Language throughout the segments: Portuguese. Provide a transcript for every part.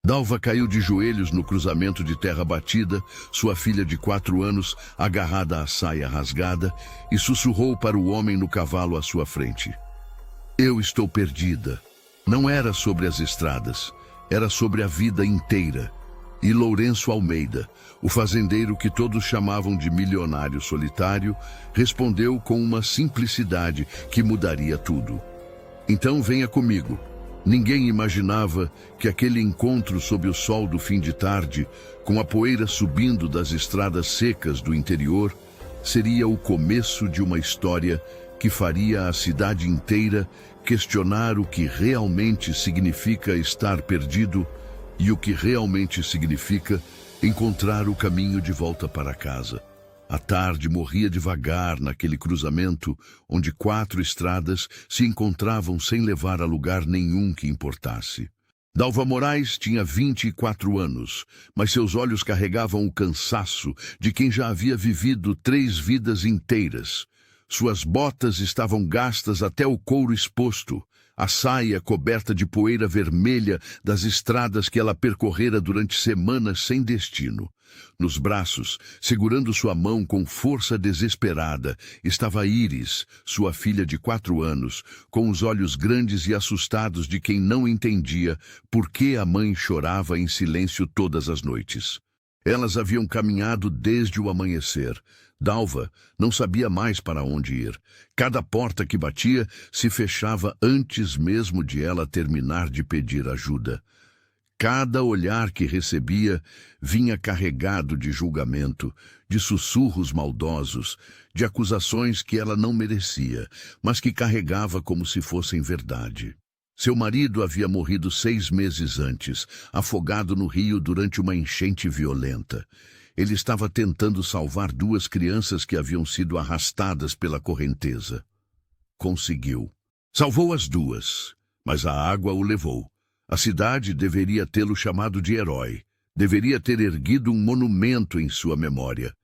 Dalva caiu de joelhos no cruzamento de terra batida, sua filha de 4 anos agarrada à saia rasgada, e sussurrou para o homem no cavalo à sua frente. Eu estou perdida. Não era sobre as estradas, era sobre a vida inteira. E Lourenço Almeida, o fazendeiro que todos chamavam de milionário solitário, respondeu com uma simplicidade que mudaria tudo. Então venha comigo. Ninguém imaginava que aquele encontro sob o sol do fim de tarde, com a poeira subindo das estradas secas do interior, seria o começo de uma história que faria a cidade inteira questionar o que realmente significa estar perdido e o que realmente significa encontrar o caminho de volta para casa. A tarde morria devagar naquele cruzamento onde 4 estradas se encontravam sem levar a lugar nenhum que importasse. Dalva Moraes tinha 24 anos, mas seus olhos carregavam o cansaço de quem já havia vivido 3 vidas inteiras. Suas botas estavam gastas até o couro exposto, a saia coberta de poeira vermelha das estradas que ela percorrera durante semanas sem destino. Nos braços, segurando sua mão com força desesperada, estava Iris, sua filha de 4 anos, com os olhos grandes e assustados de quem não entendia por que a mãe chorava em silêncio todas as noites. Elas haviam caminhado desde o amanhecer. Dalva não sabia mais para onde ir. Cada porta que batia se fechava antes mesmo de ela terminar de pedir ajuda. Cada olhar que recebia vinha carregado de julgamento, de sussurros maldosos, de acusações que ela não merecia, mas que carregava como se fossem verdade. Seu marido havia morrido 6 meses antes, afogado no rio durante uma enchente violenta. Ele estava tentando salvar 2 crianças que haviam sido arrastadas pela correnteza. Conseguiu. Salvou as 2, mas a água o levou. A cidade deveria tê-lo chamado de herói. Deveria ter erguido um monumento em sua memória.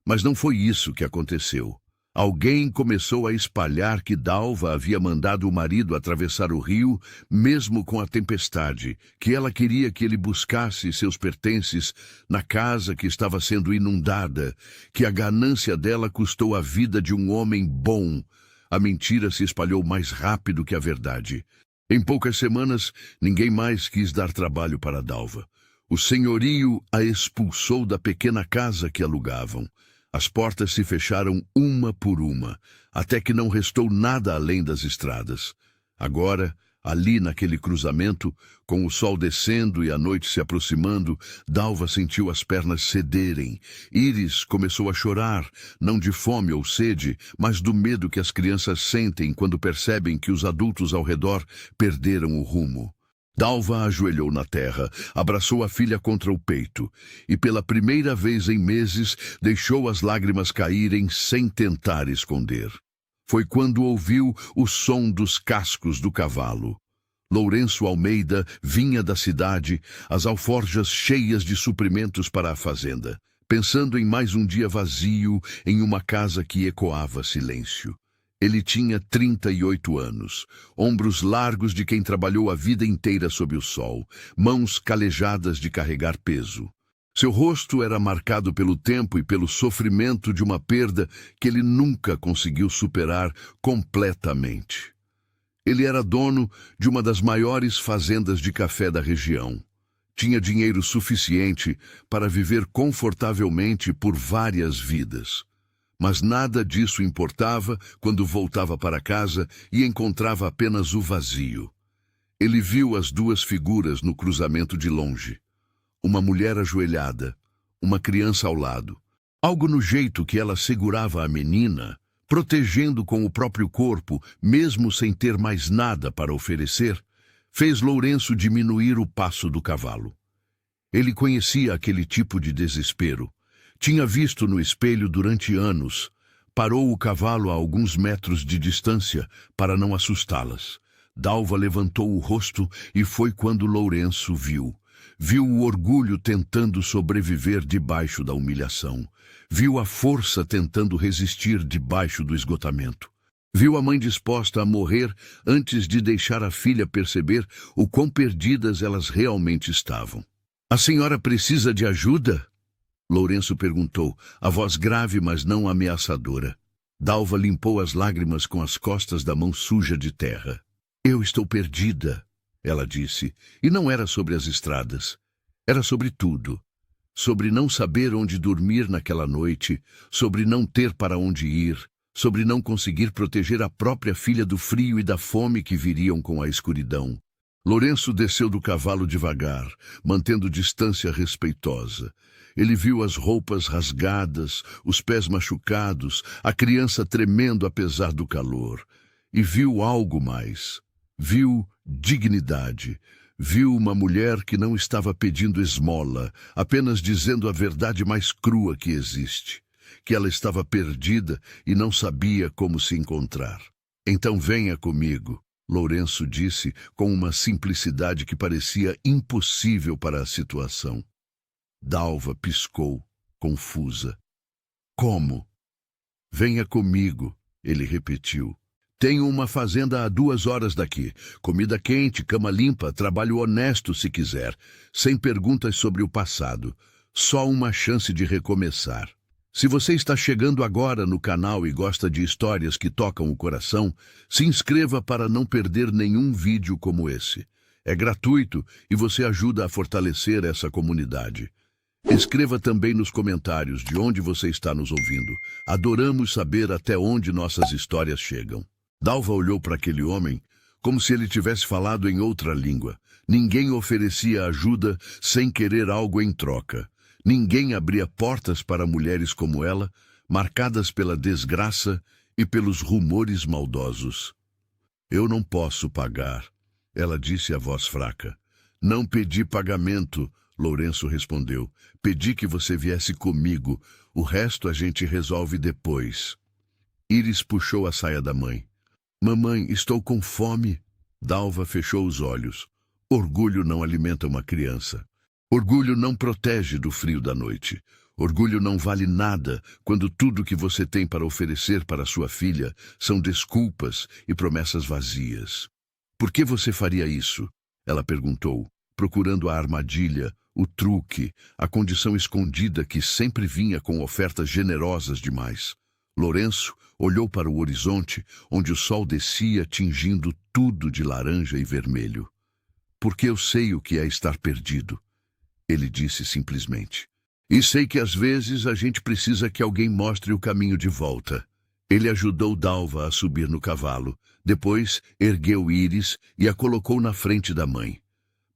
Mas não foi isso que aconteceu. Alguém começou a espalhar que Dalva havia mandado o marido atravessar o rio, mesmo com a tempestade, que ela queria que ele buscasse seus pertences na casa que estava sendo inundada, que a ganância dela custou a vida de um homem bom. A mentira se espalhou mais rápido que a verdade. Em poucas semanas, ninguém mais quis dar trabalho para Dalva. O senhorio a expulsou da pequena casa que alugavam. As portas se fecharam uma por uma, até que não restou nada além das estradas. Agora, ali naquele cruzamento, com o sol descendo e a noite se aproximando, Dalva sentiu as pernas cederem. Iris começou a chorar, não de fome ou sede, mas do medo que as crianças sentem quando percebem que os adultos ao redor perderam o rumo. Dalva ajoelhou na terra, abraçou a filha contra o peito e, pela primeira vez em meses, deixou as lágrimas caírem sem tentar esconder. Foi quando ouviu o som dos cascos do cavalo. Lourenço Almeida vinha da cidade, as alforjas cheias de suprimentos para a fazenda, pensando em mais um dia vazio em uma casa que ecoava silêncio. Ele tinha 38 anos, ombros largos de quem trabalhou a vida inteira sob o sol, mãos calejadas de carregar peso. Seu rosto era marcado pelo tempo e pelo sofrimento de uma perda que ele nunca conseguiu superar completamente. Ele era dono de uma das maiores fazendas de café da região. Tinha dinheiro suficiente para viver confortavelmente por várias vidas. Mas nada disso importava quando voltava para casa e encontrava apenas o vazio. Ele viu as 2 figuras no cruzamento de longe. Uma mulher ajoelhada, uma criança ao lado. Algo no jeito que ela segurava a menina, protegendo com o próprio corpo, mesmo sem ter mais nada para oferecer, fez Lourenço diminuir o passo do cavalo. Ele conhecia aquele tipo de desespero. Tinha visto no espelho durante anos. Parou o cavalo a alguns metros de distância para não assustá-las. Dalva levantou o rosto e foi quando Lourenço viu. Viu o orgulho tentando sobreviver debaixo da humilhação. Viu a força tentando resistir debaixo do esgotamento. Viu a mãe disposta a morrer antes de deixar a filha perceber o quão perdidas elas realmente estavam. A senhora precisa de ajuda? Lourenço perguntou, a voz grave, mas não ameaçadora. Dalva limpou as lágrimas com as costas da mão suja de terra. Eu estou perdida, ela disse, e não era sobre as estradas. Era sobre tudo. Sobre não saber onde dormir naquela noite, sobre não ter para onde ir, sobre não conseguir proteger a própria filha do frio e da fome que viriam com a escuridão. Lourenço desceu do cavalo devagar, mantendo distância respeitosa. Ele viu as roupas rasgadas, os pés machucados, a criança tremendo apesar do calor. E viu algo mais. Viu dignidade. Viu uma mulher que não estava pedindo esmola, apenas dizendo a verdade mais crua que existe. Que ela estava perdida e não sabia como se encontrar. Então venha comigo, Lourenço disse com uma simplicidade que parecia impossível para a situação. Dalva piscou, confusa. Como? Venha comigo, ele repetiu. Tenho uma fazenda a 2 horas daqui. Comida quente, cama limpa, trabalho honesto se quiser. Sem perguntas sobre o passado. Só uma chance de recomeçar. Se você está chegando agora no canal e gosta de histórias que tocam o coração, se inscreva para não perder nenhum vídeo como esse. É gratuito e você ajuda a fortalecer essa comunidade. Escreva também nos comentários de onde você está nos ouvindo. Adoramos saber até onde nossas histórias chegam. Dalva olhou para aquele homem como se ele tivesse falado em outra língua. Ninguém oferecia ajuda sem querer algo em troca. Ninguém abria portas para mulheres como ela, marcadas pela desgraça e pelos rumores maldosos. Eu não posso pagar, ela disse a voz fraca. Não pedi pagamento, Lourenço respondeu. Pedi que você viesse comigo. O resto a gente resolve depois. Íris puxou a saia da mãe. Mamãe, estou com fome. Dalva fechou os olhos. Orgulho não alimenta uma criança. Orgulho não protege do frio da noite. Orgulho não vale nada quando tudo que você tem para oferecer para sua filha são desculpas e promessas vazias. Por que você faria isso? Ela perguntou, procurando a armadilha, o truque, a condição escondida que sempre vinha com ofertas generosas demais. Lourenço olhou para o horizonte, onde o sol descia tingindo tudo de laranja e vermelho. Porque eu sei o que é estar perdido. Ele disse simplesmente. E sei que às vezes a gente precisa que alguém mostre o caminho de volta. Ele ajudou Dalva a subir no cavalo. Depois ergueu Íris e a colocou na frente da mãe.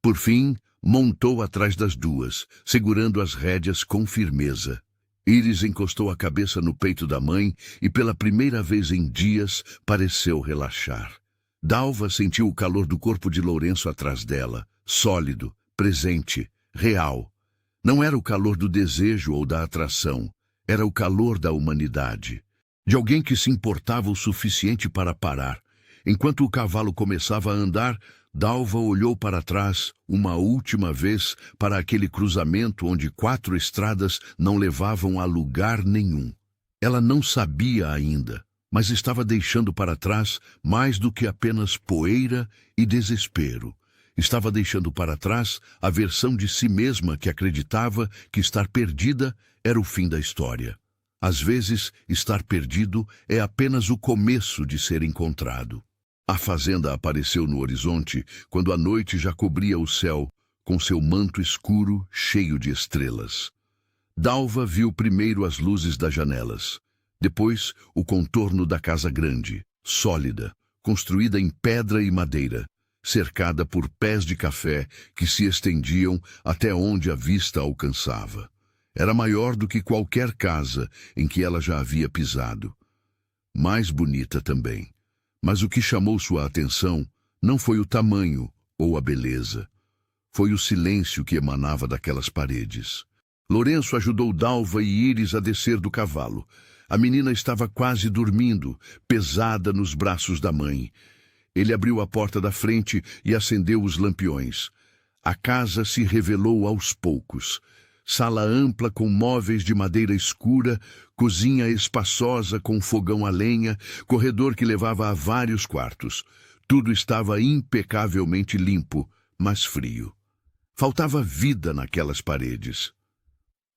Por fim, montou atrás das duas, segurando as rédeas com firmeza. Íris encostou a cabeça no peito da mãe e pela primeira vez em dias pareceu relaxar. Dalva sentiu o calor do corpo de Lourenço atrás dela, sólido, presente, real. Não era o calor do desejo ou da atração, era o calor da humanidade. De alguém que se importava o suficiente para parar. Enquanto o cavalo começava a andar, Dalva olhou para trás uma última vez para aquele cruzamento onde 4 estradas não levavam a lugar nenhum. Ela não sabia ainda, mas estava deixando para trás mais do que apenas poeira e desespero. Estava deixando para trás a versão de si mesma que acreditava que estar perdida era o fim da história. Às vezes, estar perdido é apenas o começo de ser encontrado. A fazenda apareceu no horizonte quando a noite já cobria o céu com seu manto escuro cheio de estrelas. Dalva viu primeiro as luzes das janelas, depois o contorno da casa grande, sólida, construída em pedra e madeira, cercada por pés de café que se estendiam até onde a vista alcançava. Era maior do que qualquer casa em que ela já havia pisado. Mais bonita também. Mas o que chamou sua atenção não foi o tamanho ou a beleza. Foi o silêncio que emanava daquelas paredes. Lourenço ajudou Dalva e Íris a descer do cavalo. A menina estava quase dormindo, pesada nos braços da mãe. Ele abriu a porta da frente e acendeu os lampiões. A casa se revelou aos poucos. Sala ampla com móveis de madeira escura, cozinha espaçosa com fogão a lenha, corredor que levava a vários quartos. Tudo estava impecavelmente limpo, mas frio. Faltava vida naquelas paredes.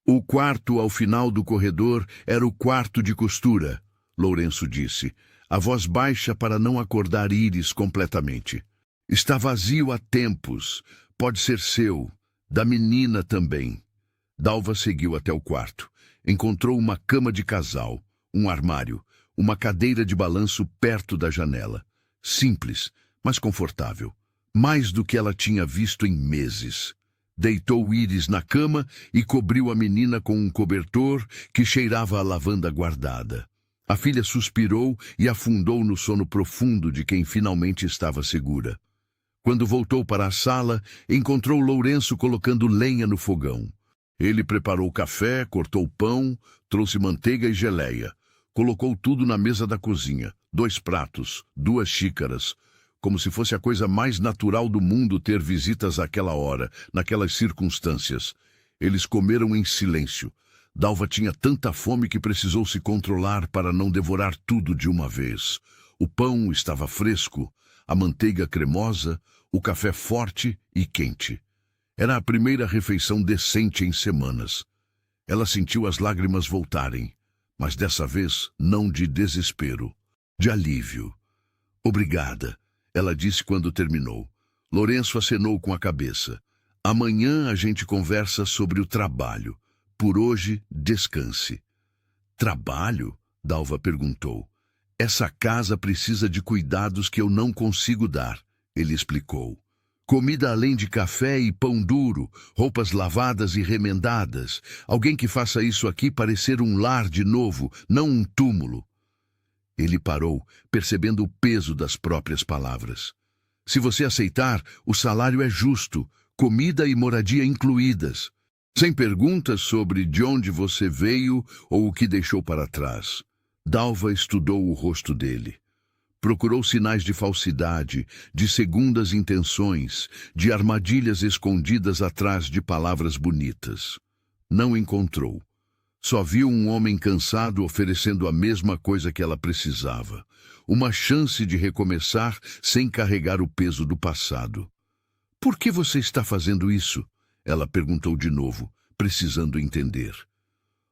O quarto ao final do corredor era o quarto de costura, Lourenço disse, a voz baixa para não acordar Iris completamente. Está vazio há tempos. Pode ser seu, da menina também. Dalva seguiu até o quarto. Encontrou uma cama de casal, um armário, uma cadeira de balanço perto da janela. Simples, mas confortável. Mais do que ela tinha visto em meses. Deitou Iris na cama e cobriu a menina com um cobertor que cheirava a lavanda guardada. A filha suspirou e afundou no sono profundo de quem finalmente estava segura. Quando voltou para a sala, encontrou Lourenço colocando lenha no fogão. Ele preparou café, cortou pão, trouxe manteiga e geleia. Colocou tudo na mesa da cozinha, 2 pratos, 2 xícaras, como se fosse a coisa mais natural do mundo ter visitas àquela hora, naquelas circunstâncias. Eles comeram em silêncio. Dalva tinha tanta fome que precisou se controlar para não devorar tudo de uma vez. O pão estava fresco, a manteiga cremosa, o café forte e quente. Era a primeira refeição decente em semanas. Ela sentiu as lágrimas voltarem, mas dessa vez não de desespero, de alívio. Obrigada, ela disse quando terminou. Lourenço acenou com a cabeça. Amanhã a gente conversa sobre o trabalho. Por hoje, descanse. Trabalho? Dalva perguntou. Essa casa precisa de cuidados que eu não consigo dar, ele explicou. Comida além de café e pão duro, roupas lavadas e remendadas. Alguém que faça isso aqui parecer um lar de novo, não um túmulo. Ele parou, percebendo o peso das próprias palavras. Se você aceitar, o salário é justo, comida e moradia incluídas. Sem perguntas sobre de onde você veio ou o que deixou para trás. Dalva estudou o rosto dele. Procurou sinais de falsidade, de segundas intenções, de armadilhas escondidas atrás de palavras bonitas. Não encontrou. Só viu um homem cansado oferecendo a mesma coisa que ela precisava. Uma chance de recomeçar sem carregar o peso do passado. Por que você está fazendo isso? Ela perguntou de novo, precisando entender.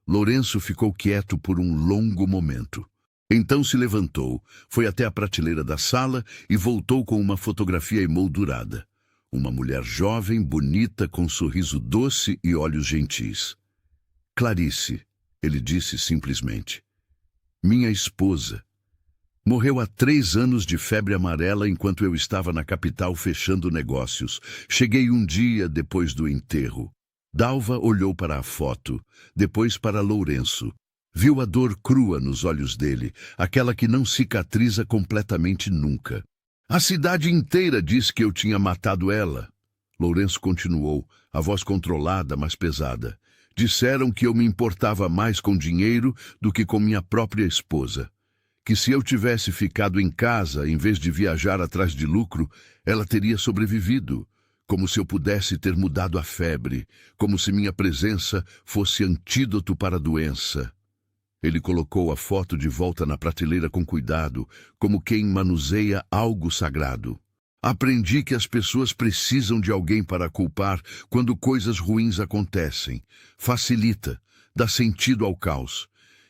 Lourenço ficou quieto por um longo momento. Então se levantou, foi até a prateleira da sala e voltou com uma fotografia emoldurada. Uma mulher jovem, bonita, com um sorriso doce e olhos gentis. Clarice, ele disse simplesmente. Minha esposa. Morreu há 3 anos de febre amarela enquanto eu estava na capital fechando negócios. Cheguei um dia depois do enterro. Dalva olhou para a foto, depois para Lourenço. Viu a dor crua nos olhos dele, aquela que não cicatriza completamente nunca. A cidade inteira disse que eu tinha matado ela. Lourenço continuou, a voz controlada, mas pesada. Disseram que eu me importava mais com dinheiro do que com minha própria esposa. Que se eu tivesse ficado em casa, em vez de viajar atrás de lucro, ela teria sobrevivido. Como se eu pudesse ter mudado a febre, como se minha presença fosse antídoto para a doença. Ele colocou a foto de volta na prateleira com cuidado, como quem manuseia algo sagrado. Aprendi que as pessoas precisam de alguém para culpar quando coisas ruins acontecem. Facilita, dá sentido ao caos.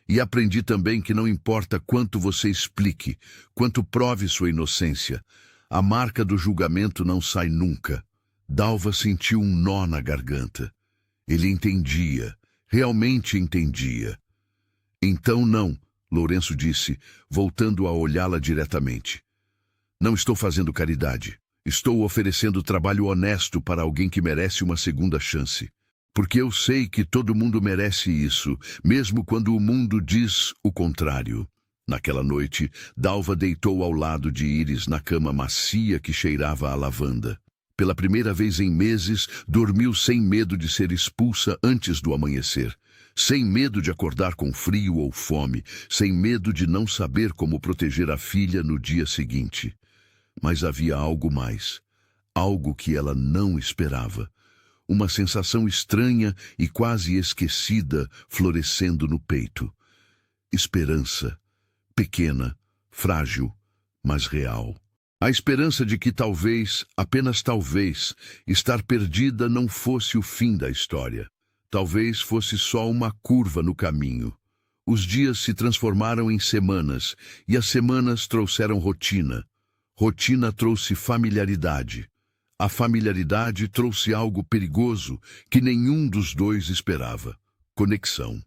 E aprendi também que não importa quanto você explique, quanto prove sua inocência, a marca do julgamento não sai nunca. Dalva sentiu um nó na garganta. Ele entendia, realmente entendia. Então não, Lourenço disse, voltando a olhá-la diretamente. Não estou fazendo caridade. Estou oferecendo trabalho honesto para alguém que merece uma segunda chance. Porque eu sei que todo mundo merece isso, mesmo quando o mundo diz o contrário. Naquela noite, Dalva deitou ao lado de Iris na cama macia que cheirava a lavanda. Pela primeira vez em meses, dormiu sem medo de ser expulsa antes do amanhecer. Sem medo de acordar com frio ou fome, sem medo de não saber como proteger a filha no dia seguinte. Mas havia algo mais, algo que ela não esperava. uma sensação estranha e quase esquecida florescendo no peito. Esperança, pequena, frágil, mas real. A esperança de que talvez, apenas talvez, estar perdida não fosse o fim da história. Talvez fosse só uma curva no caminho. Os dias se transformaram em semanas, e as semanas trouxeram rotina. Rotina trouxe familiaridade. A familiaridade trouxe algo perigoso que nenhum dos dois esperava: conexão.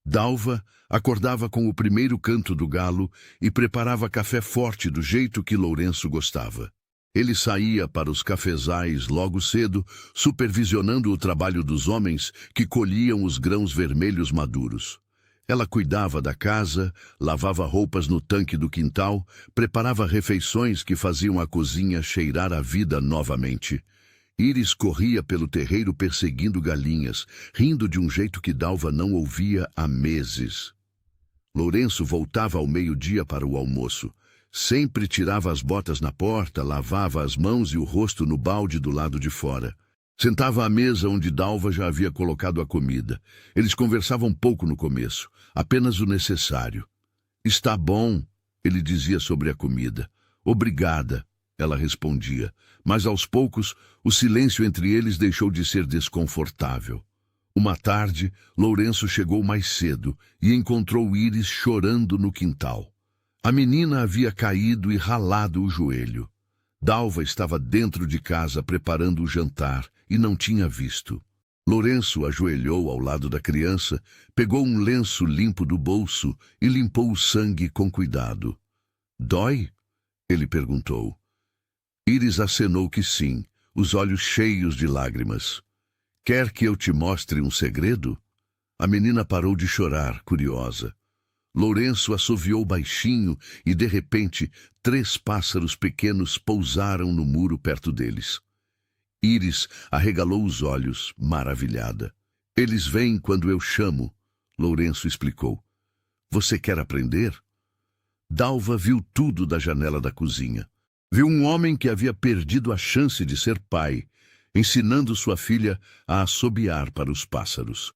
Dalva acordava com o primeiro canto do galo e preparava café forte do jeito que Lourenço gostava. Ele saía para os cafezais logo cedo, supervisionando o trabalho dos homens que colhiam os grãos vermelhos maduros. Ela cuidava da casa, lavava roupas no tanque do quintal, preparava refeições que faziam a cozinha cheirar a vida novamente. Íris corria pelo terreiro perseguindo galinhas, rindo de um jeito que Dalva não ouvia há meses. Lourenço voltava ao meio-dia para o almoço. Sempre tirava as botas na porta, lavava as mãos e o rosto no balde do lado de fora. Sentava à mesa onde Dalva já havia colocado a comida. Eles conversavam pouco no começo, apenas o necessário. "Está bom", ele dizia sobre a comida. "Obrigada", ela respondia. Mas aos poucos, o silêncio entre eles deixou de ser desconfortável. Uma tarde, Lourenço chegou mais cedo e encontrou Íris chorando no quintal. A menina havia caído e ralado o joelho. Dalva estava dentro de casa preparando o jantar e não tinha visto. Lourenço ajoelhou ao lado da criança, pegou um lenço limpo do bolso e limpou o sangue com cuidado. "Dói?" ele perguntou. Íris acenou que sim, os olhos cheios de lágrimas. "Quer que eu te mostre um segredo?" A menina parou de chorar, curiosa. Lourenço assoviou baixinho e, de repente, 3 pássaros pequenos pousaram no muro perto deles. Íris arregalou os olhos, maravilhada. "Eles vêm quando eu chamo", Lourenço explicou. "Você quer aprender?" Dalva viu tudo da janela da cozinha. Viu um homem que havia perdido a chance de ser pai, ensinando sua filha a assobiar para os pássaros.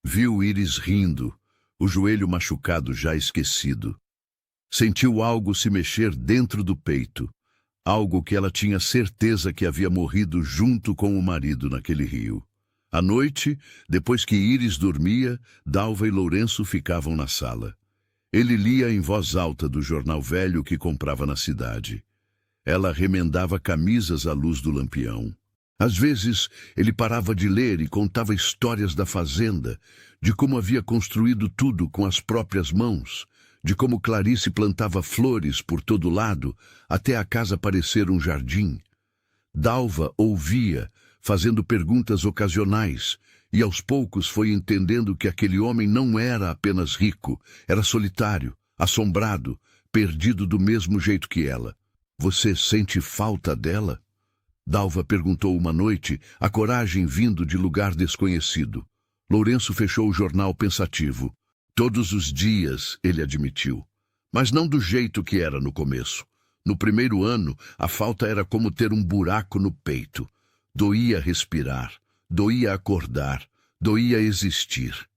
Viu Íris rindo, o joelho machucado já esquecido. Sentiu algo se mexer dentro do peito, algo que ela tinha certeza que havia morrido junto com o marido naquele rio. À noite, depois que Íris dormia, Dalva e Lourenço ficavam na sala. Ele lia em voz alta do jornal velho que comprava na cidade. Ela remendava camisas à luz do lampião. Às vezes, ele parava de ler e contava histórias da fazenda, de como havia construído tudo com as próprias mãos, de como Clarice plantava flores por todo lado, até a casa parecer um jardim. Dalva ouvia, fazendo perguntas ocasionais, e aos poucos foi entendendo que aquele homem não era apenas rico, era solitário, assombrado, perdido do mesmo jeito que ela. "Você sente falta dela?" Dalva perguntou uma noite, a coragem vindo de lugar desconhecido. Lourenço fechou o jornal pensativo. "Todos os dias", ele admitiu. Mas não do jeito que era no começo. No primeiro ano, a falta era como ter um buraco no peito. Doía respirar, doía acordar, doía existir.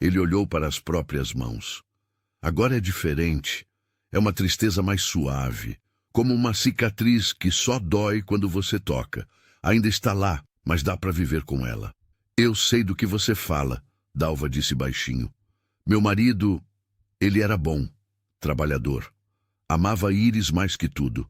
Ele olhou para as próprias mãos. Agora é diferente. É uma tristeza mais suave, como uma cicatriz que só dói quando você toca. Ainda está lá, mas dá para viver com ela. "Eu sei do que você fala", Dalva disse baixinho. "Meu marido, ele era bom, trabalhador. Amava Íris mais que tudo."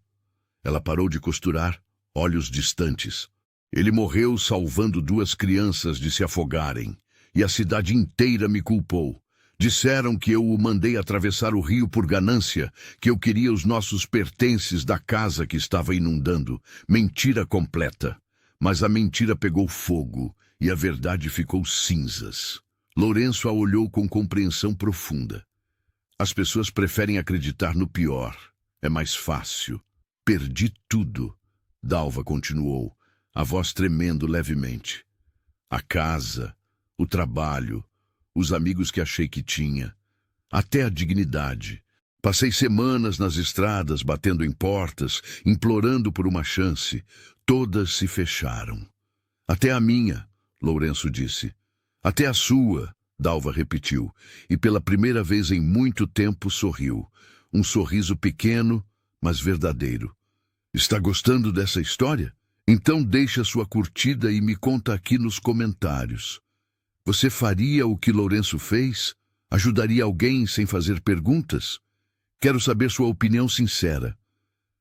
Ela parou de costurar, olhos distantes. "Ele morreu salvando 2 crianças de se afogarem, e a cidade inteira me culpou. Disseram que eu o mandei atravessar o rio por ganância, que eu queria os nossos pertences da casa que estava inundando. Mentira completa. Mas a mentira pegou fogo e a verdade ficou cinzas." Lourenço a olhou com compreensão profunda. "As pessoas preferem acreditar no pior. É mais fácil. Perdi tudo", Dalva continuou, a voz tremendo levemente. "A casa, o trabalho, os amigos que achei que tinha, até a dignidade. Passei semanas nas estradas, batendo em portas, implorando por uma chance. Todas se fecharam. Até a minha, Lourenço disse. Até a sua, Dalva repetiu, e pela primeira vez em muito tempo sorriu. Um sorriso pequeno, mas verdadeiro. Está gostando dessa história? Então deixa sua curtida e me conta aqui nos comentários. Você faria o que Lourenço fez? Ajudaria alguém sem fazer perguntas? Quero saber sua opinião sincera.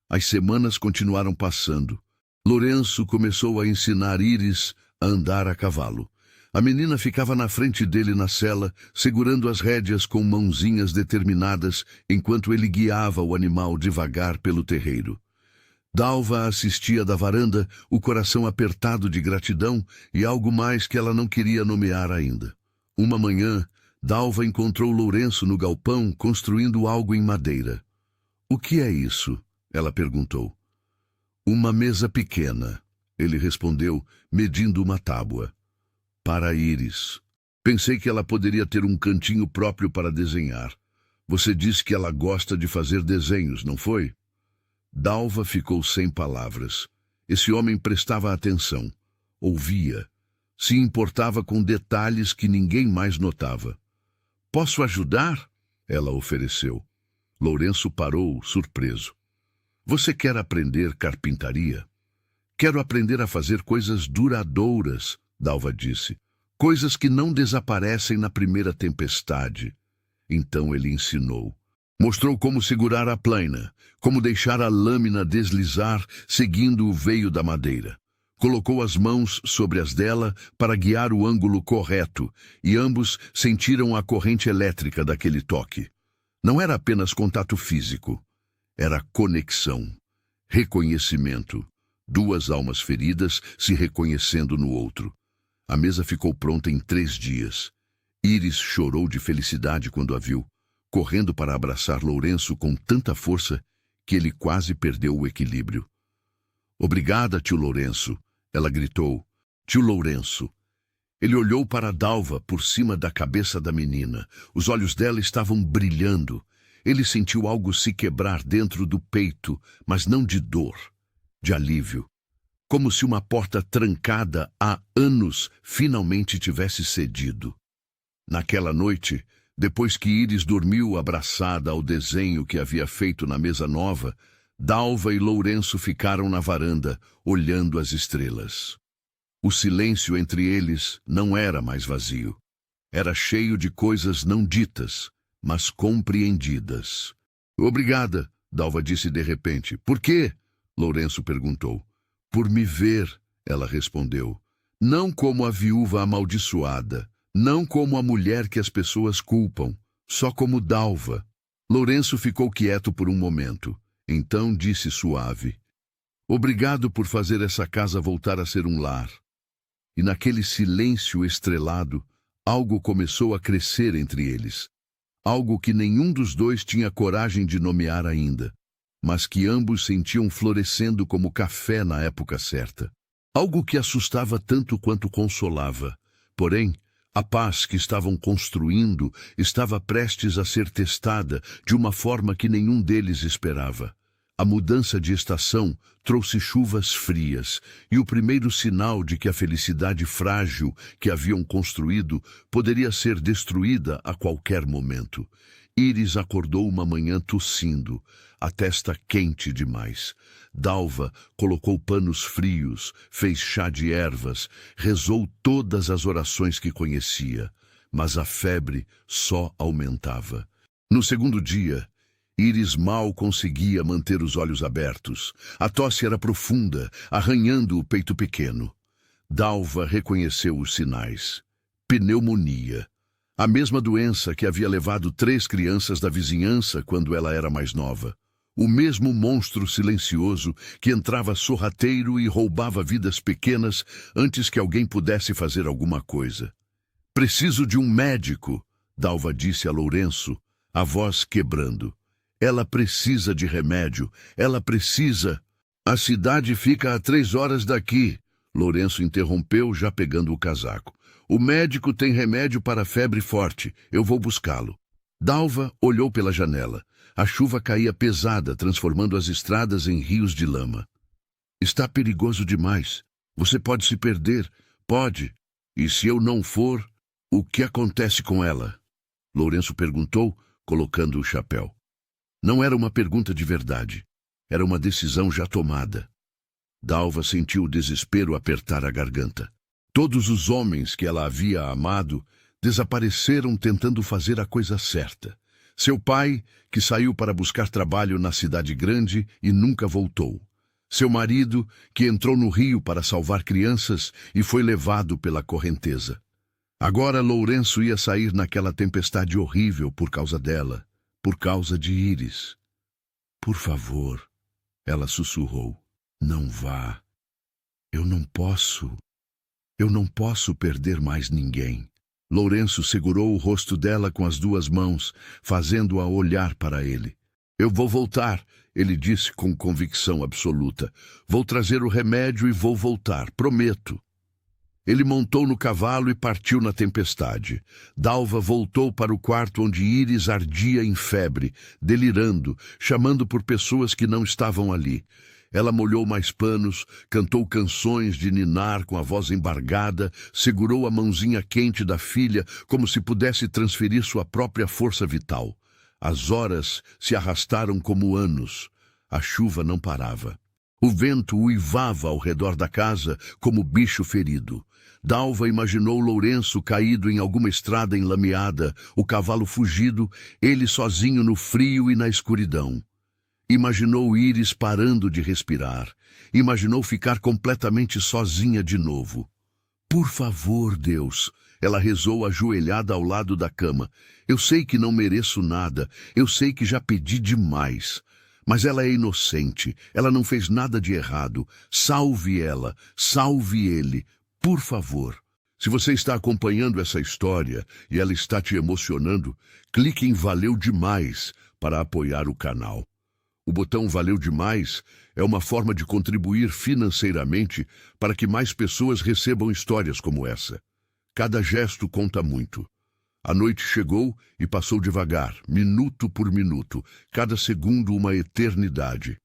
As semanas continuaram passando. Lourenço começou a ensinar Iris a andar a cavalo. A menina ficava na frente dele na sela, segurando as rédeas com mãozinhas determinadas, enquanto ele guiava o animal devagar pelo terreiro. Dalva assistia da varanda, o coração apertado de gratidão e algo mais que ela não queria nomear ainda. Uma manhã, Dalva encontrou Lourenço no galpão construindo algo em madeira. "O que é isso?" ela perguntou. "Uma mesa pequena", ele respondeu, medindo uma tábua. "Para Iris. Pensei que ela poderia ter um cantinho próprio para desenhar. Você disse que ela gosta de fazer desenhos, não foi?" Dalva ficou sem palavras. Esse homem prestava atenção, ouvia, se importava com detalhes que ninguém mais notava. "Posso ajudar?" ela ofereceu. Lourenço parou, surpreso. "Você quer aprender carpintaria?" "Quero aprender a fazer coisas duradouras", Dalva disse. "Coisas que não desaparecem na primeira tempestade." Então ele ensinou. Mostrou como segurar a plaina, como deixar a lâmina deslizar seguindo o veio da madeira. Colocou as mãos sobre as dela para guiar o ângulo correto, e ambos sentiram a corrente elétrica daquele toque. Não era apenas contato físico, era conexão, reconhecimento, duas almas feridas se reconhecendo no outro. A mesa ficou pronta em 3 dias. Iris chorou de felicidade quando a viu, correndo para abraçar Lourenço com tanta força que ele quase perdeu o equilíbrio. "Obrigada, tio Lourenço", ela gritou. "Tio Lourenço." Ele olhou para Dalva por cima da cabeça da menina. Os olhos dela estavam brilhando. Ele sentiu algo se quebrar dentro do peito, mas não de dor, de alívio. Como se uma porta trancada há anos finalmente tivesse cedido. Naquela noite, depois que Iris dormiu abraçada ao desenho que havia feito na mesa nova, Dalva e Lourenço ficaram na varanda, olhando as estrelas. O silêncio entre eles não era mais vazio. Era cheio de coisas não ditas, mas compreendidas. "Obrigada", Dalva disse de repente. "Por quê?" Lourenço perguntou. "Por me ver", ela respondeu. "Não como a viúva amaldiçoada, não como a mulher que as pessoas culpam, só como Dalva." Lourenço ficou quieto por um momento. Então disse suave: "Obrigado por fazer essa casa voltar a ser um lar." E naquele silêncio estrelado, algo começou a crescer entre eles. Algo que nenhum dos dois tinha coragem de nomear ainda, mas que ambos sentiam florescendo como café na época certa. Algo que assustava tanto quanto consolava. Porém, a paz que estavam construindo estava prestes a ser testada de uma forma que nenhum deles esperava. A mudança de estação trouxe chuvas frias, e o primeiro sinal de que a felicidade frágil que haviam construído poderia ser destruída a qualquer momento. Iris acordou uma manhã tossindo, a testa quente demais. Dalva colocou panos frios, fez chá de ervas, rezou todas as orações que conhecia, mas a febre só aumentava. No segundo dia, Iris mal conseguia manter os olhos abertos. A tosse era profunda, arranhando o peito pequeno. Dalva reconheceu os sinais. Pneumonia. A mesma doença que havia levado 3 crianças da vizinhança quando ela era mais nova. O mesmo monstro silencioso que entrava sorrateiro e roubava vidas pequenas antes que alguém pudesse fazer alguma coisa. "Preciso de um médico", Dalva disse a Lourenço, a voz quebrando. "Ela precisa de remédio. Ela precisa." "A cidade fica a 3 horas daqui", Lourenço interrompeu, já pegando o casaco. "O médico tem remédio para febre forte. Eu vou buscá-lo." Dalva olhou pela janela. A chuva caía pesada, transformando as estradas em rios de lama. "Está perigoso demais." Você pode se perder, pode. E se eu não for, o que acontece com ela? Lourenço perguntou, colocando o chapéu. Não era uma pergunta de verdade. Era uma decisão já tomada. Dalva sentiu o desespero apertar a garganta. Todos os homens que ela havia amado desapareceram tentando fazer a coisa certa. Seu pai, que saiu para buscar trabalho na cidade grande e nunca voltou. Seu marido, que entrou no rio para salvar crianças e foi levado pela correnteza. Agora Lourenço ia sair naquela tempestade horrível por causa dela, por causa de Íris. Por favor, ela sussurrou, não vá. Eu não posso perder mais ninguém. Lourenço segurou o rosto dela com as duas mãos, fazendo-a olhar para ele. Eu vou voltar, ele disse com convicção absoluta. Vou trazer o remédio e vou voltar, prometo. Ele montou no cavalo e partiu na tempestade. Dalva voltou para o quarto onde Íris ardia em febre, delirando, chamando por pessoas que não estavam ali. Ela molhou mais panos, cantou canções de ninar com a voz embargada, segurou a mãozinha quente da filha como se pudesse transferir sua própria força vital. As horas se arrastaram como anos. A chuva não parava. O vento uivava ao redor da casa como bicho ferido. Dalva imaginou Lourenço caído em alguma estrada enlameada, o cavalo fugido, ele sozinho no frio e na escuridão. Imaginou Íris parando de respirar. Imaginou ficar completamente sozinha de novo. Por favor, Deus, ela rezou ajoelhada ao lado da cama. Eu sei que não mereço nada, eu sei que já pedi demais. Mas ela é inocente, ela não fez nada de errado. Salve ela, salve ele, por favor. Se você está acompanhando essa história e ela está te emocionando, clique em Valeu Demais para apoiar o canal. O botão Valeu Demais é uma forma de contribuir financeiramente para que mais pessoas recebam histórias como essa. Cada gesto conta muito. A noite chegou e passou devagar, minuto por minuto, cada segundo uma eternidade.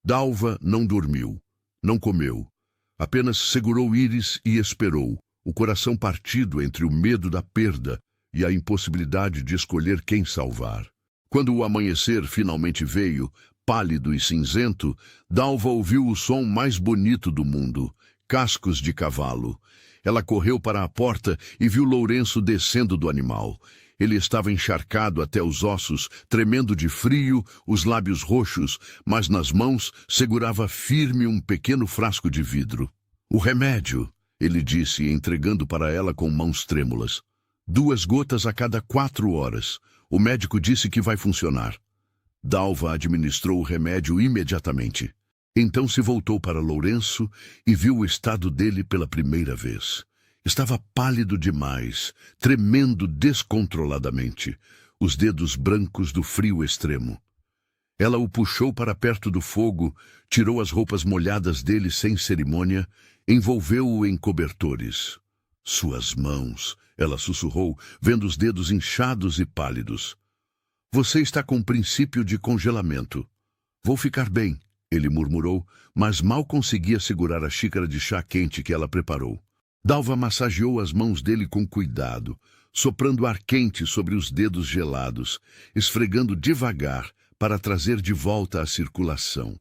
Dalva não dormiu, não comeu. Apenas segurou Íris e esperou, o coração partido entre o medo da perda e a impossibilidade de escolher quem salvar. Quando o amanhecer finalmente veio, pálido e cinzento, Dalva ouviu o som mais bonito do mundo, cascos de cavalo. Ela correu para a porta e viu Lourenço descendo do animal. Ele estava encharcado até os ossos, tremendo de frio, os lábios roxos, mas nas mãos segurava firme um pequeno frasco de vidro. O remédio, ele disse, entregando para ela com mãos trêmulas. 2 gotas a cada 4 horas. O médico disse que vai funcionar. Dalva administrou o remédio imediatamente. Então se voltou para Lourenço e viu o estado dele pela primeira vez. Estava pálido demais, tremendo descontroladamente, os dedos brancos do frio extremo. Ela o puxou para perto do fogo, tirou as roupas molhadas dele sem cerimônia, envolveu-o em cobertores. Suas mãos, ela sussurrou, vendo os dedos inchados e pálidos. Você está com princípio de congelamento. Vou ficar bem, ele murmurou, mas mal conseguia segurar a xícara de chá quente que ela preparou. Dalva massageou as mãos dele com cuidado, soprando ar quente sobre os dedos gelados, esfregando devagar para trazer de volta a circulação.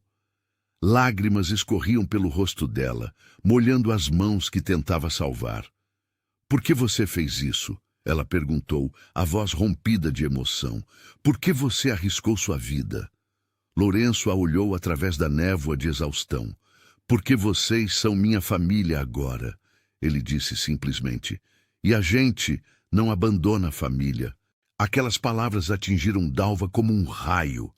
Lágrimas escorriam pelo rosto dela, molhando as mãos que tentava salvar. Por que você fez isso? Ela perguntou, a voz rompida de emoção. Por que você arriscou sua vida? Lourenço a olhou através da névoa de exaustão. Porque vocês são minha família agora, ele disse simplesmente. E a gente não abandona a família. Aquelas palavras atingiram Dalva como um raio.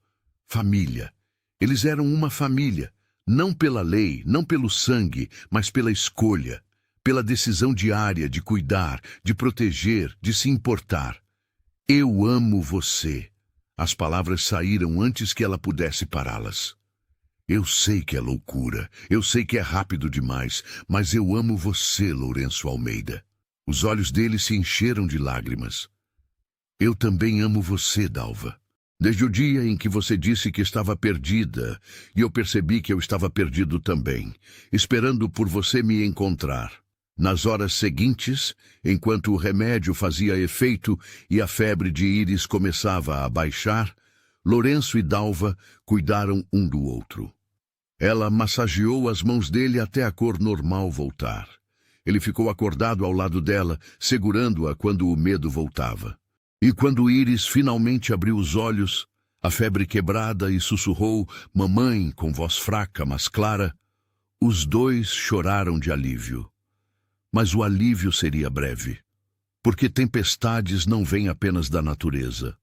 Família. Eles eram uma família, não pela lei, não pelo sangue, mas pela escolha. Pela decisão diária de cuidar, de proteger, de se importar. Eu amo você. As palavras saíram antes que ela pudesse pará-las. Eu sei que é loucura, eu sei que é rápido demais, mas eu amo você, Lourenço Almeida. Os olhos dele se encheram de lágrimas. Eu também amo você, Dalva. Desde o dia em que você disse que estava perdida, e eu percebi que eu estava perdido também, esperando por você me encontrar. Nas horas seguintes, enquanto o remédio fazia efeito e a febre de Iris começava a baixar, Lourenço e Dalva cuidaram um do outro. Ela massageou as mãos dele até a cor normal voltar. Ele ficou acordado ao lado dela, segurando-a quando o medo voltava. E quando Iris finalmente abriu os olhos, a febre quebrada, e sussurrou, mamãe, com voz fraca, mas clara, os dois choraram de alívio. Mas o alívio seria breve, porque tempestades não vêm apenas da natureza.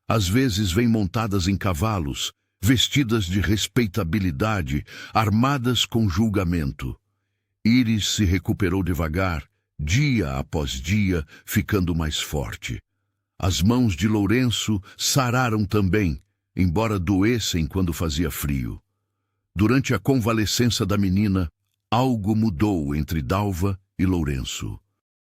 Às vezes vêm montadas em cavalos, vestidas de respeitabilidade, armadas com julgamento. Iris se recuperou devagar, dia após dia, ficando mais forte. As mãos de Lourenço sararam também, embora doessem quando fazia frio. Durante a convalescença da menina, algo mudou entre Dalva e Lourenço.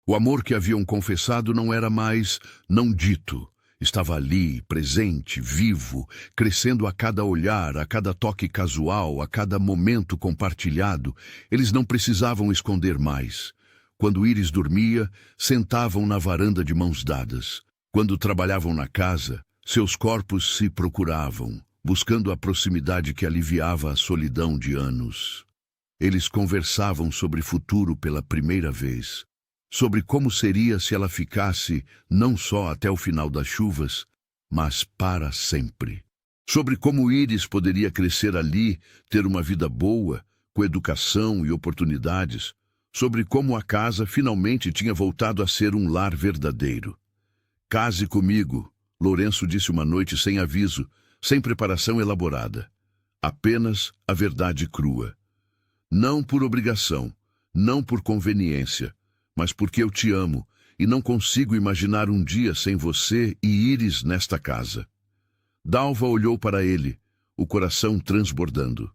O amor que haviam confessado não era mais não dito. Estava ali, presente, vivo, crescendo a cada olhar, a cada toque casual, a cada momento compartilhado. Eles não precisavam esconder mais. Quando Iris dormia, sentavam na varanda de mãos dadas. Quando trabalhavam na casa, seus corpos se procuravam, buscando a proximidade que aliviava a solidão de anos. Eles conversavam sobre futuro pela primeira vez. Sobre como seria se ela ficasse não só até o final das chuvas, mas para sempre. Sobre como Iris poderia crescer ali, ter uma vida boa, com educação e oportunidades. Sobre como a casa finalmente tinha voltado a ser um lar verdadeiro. Case comigo, Lourenço disse uma noite sem aviso, sem preparação elaborada. Apenas a verdade crua. Não por obrigação, não por conveniência, mas porque eu te amo e não consigo imaginar um dia sem você e Iris nesta casa. Dalva olhou para ele, o coração transbordando.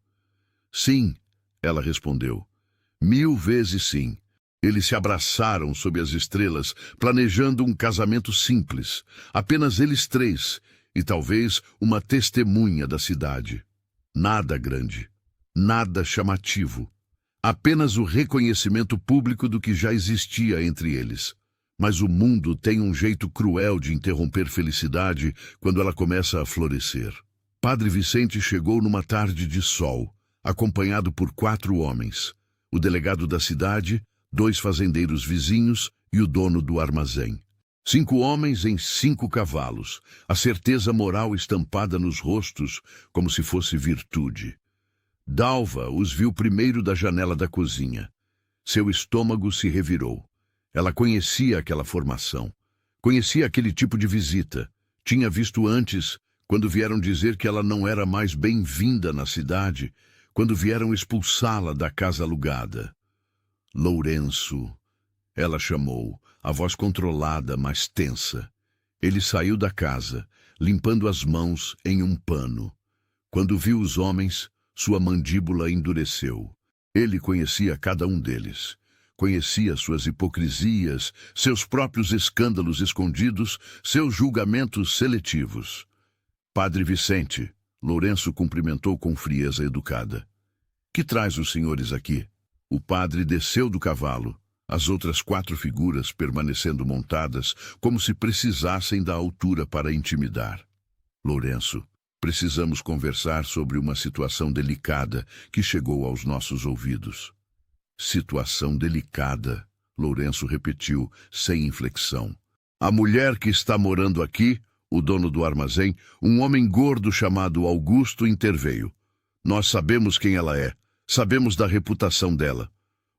Sim, ela respondeu. 1000 vezes sim. Eles se abraçaram sob as estrelas, planejando um casamento simples, apenas eles três, e talvez uma testemunha da cidade. Nada grande, nada chamativo. Apenas o reconhecimento público do que já existia entre eles. Mas o mundo tem um jeito cruel de interromper felicidade quando ela começa a florescer. Padre Vicente chegou numa tarde de sol, acompanhado por 4 homens. O delegado da cidade, 2 fazendeiros vizinhos e o dono do armazém. 5 homens em 5 cavalos, a certeza moral estampada nos rostos como se fosse virtude. Dalva os viu primeiro da janela da cozinha. Seu estômago se revirou. Ela conhecia aquela formação. Conhecia aquele tipo de visita. Tinha visto antes, quando vieram dizer que ela não era mais bem-vinda na cidade, quando vieram expulsá-la da casa alugada. Lourenço, ela chamou, a voz controlada, mas tensa. Ele saiu da casa, limpando as mãos em um pano. Quando viu os homens, sua mandíbula endureceu. Ele conhecia cada um deles. Conhecia suas hipocrisias, seus próprios escândalos escondidos, seus julgamentos seletivos. Padre Vicente, Lourenço cumprimentou com frieza educada. Que traz os senhores aqui? O padre desceu do cavalo, as outras 4 figuras permanecendo montadas, como se precisassem da altura para intimidar. Lourenço, precisamos conversar sobre uma situação delicada que chegou aos nossos ouvidos. Situação delicada, Lourenço repetiu, sem inflexão. A mulher que está morando aqui, o dono do armazém, um homem gordo chamado Augusto, interveio. Nós sabemos quem ela é, sabemos da reputação dela.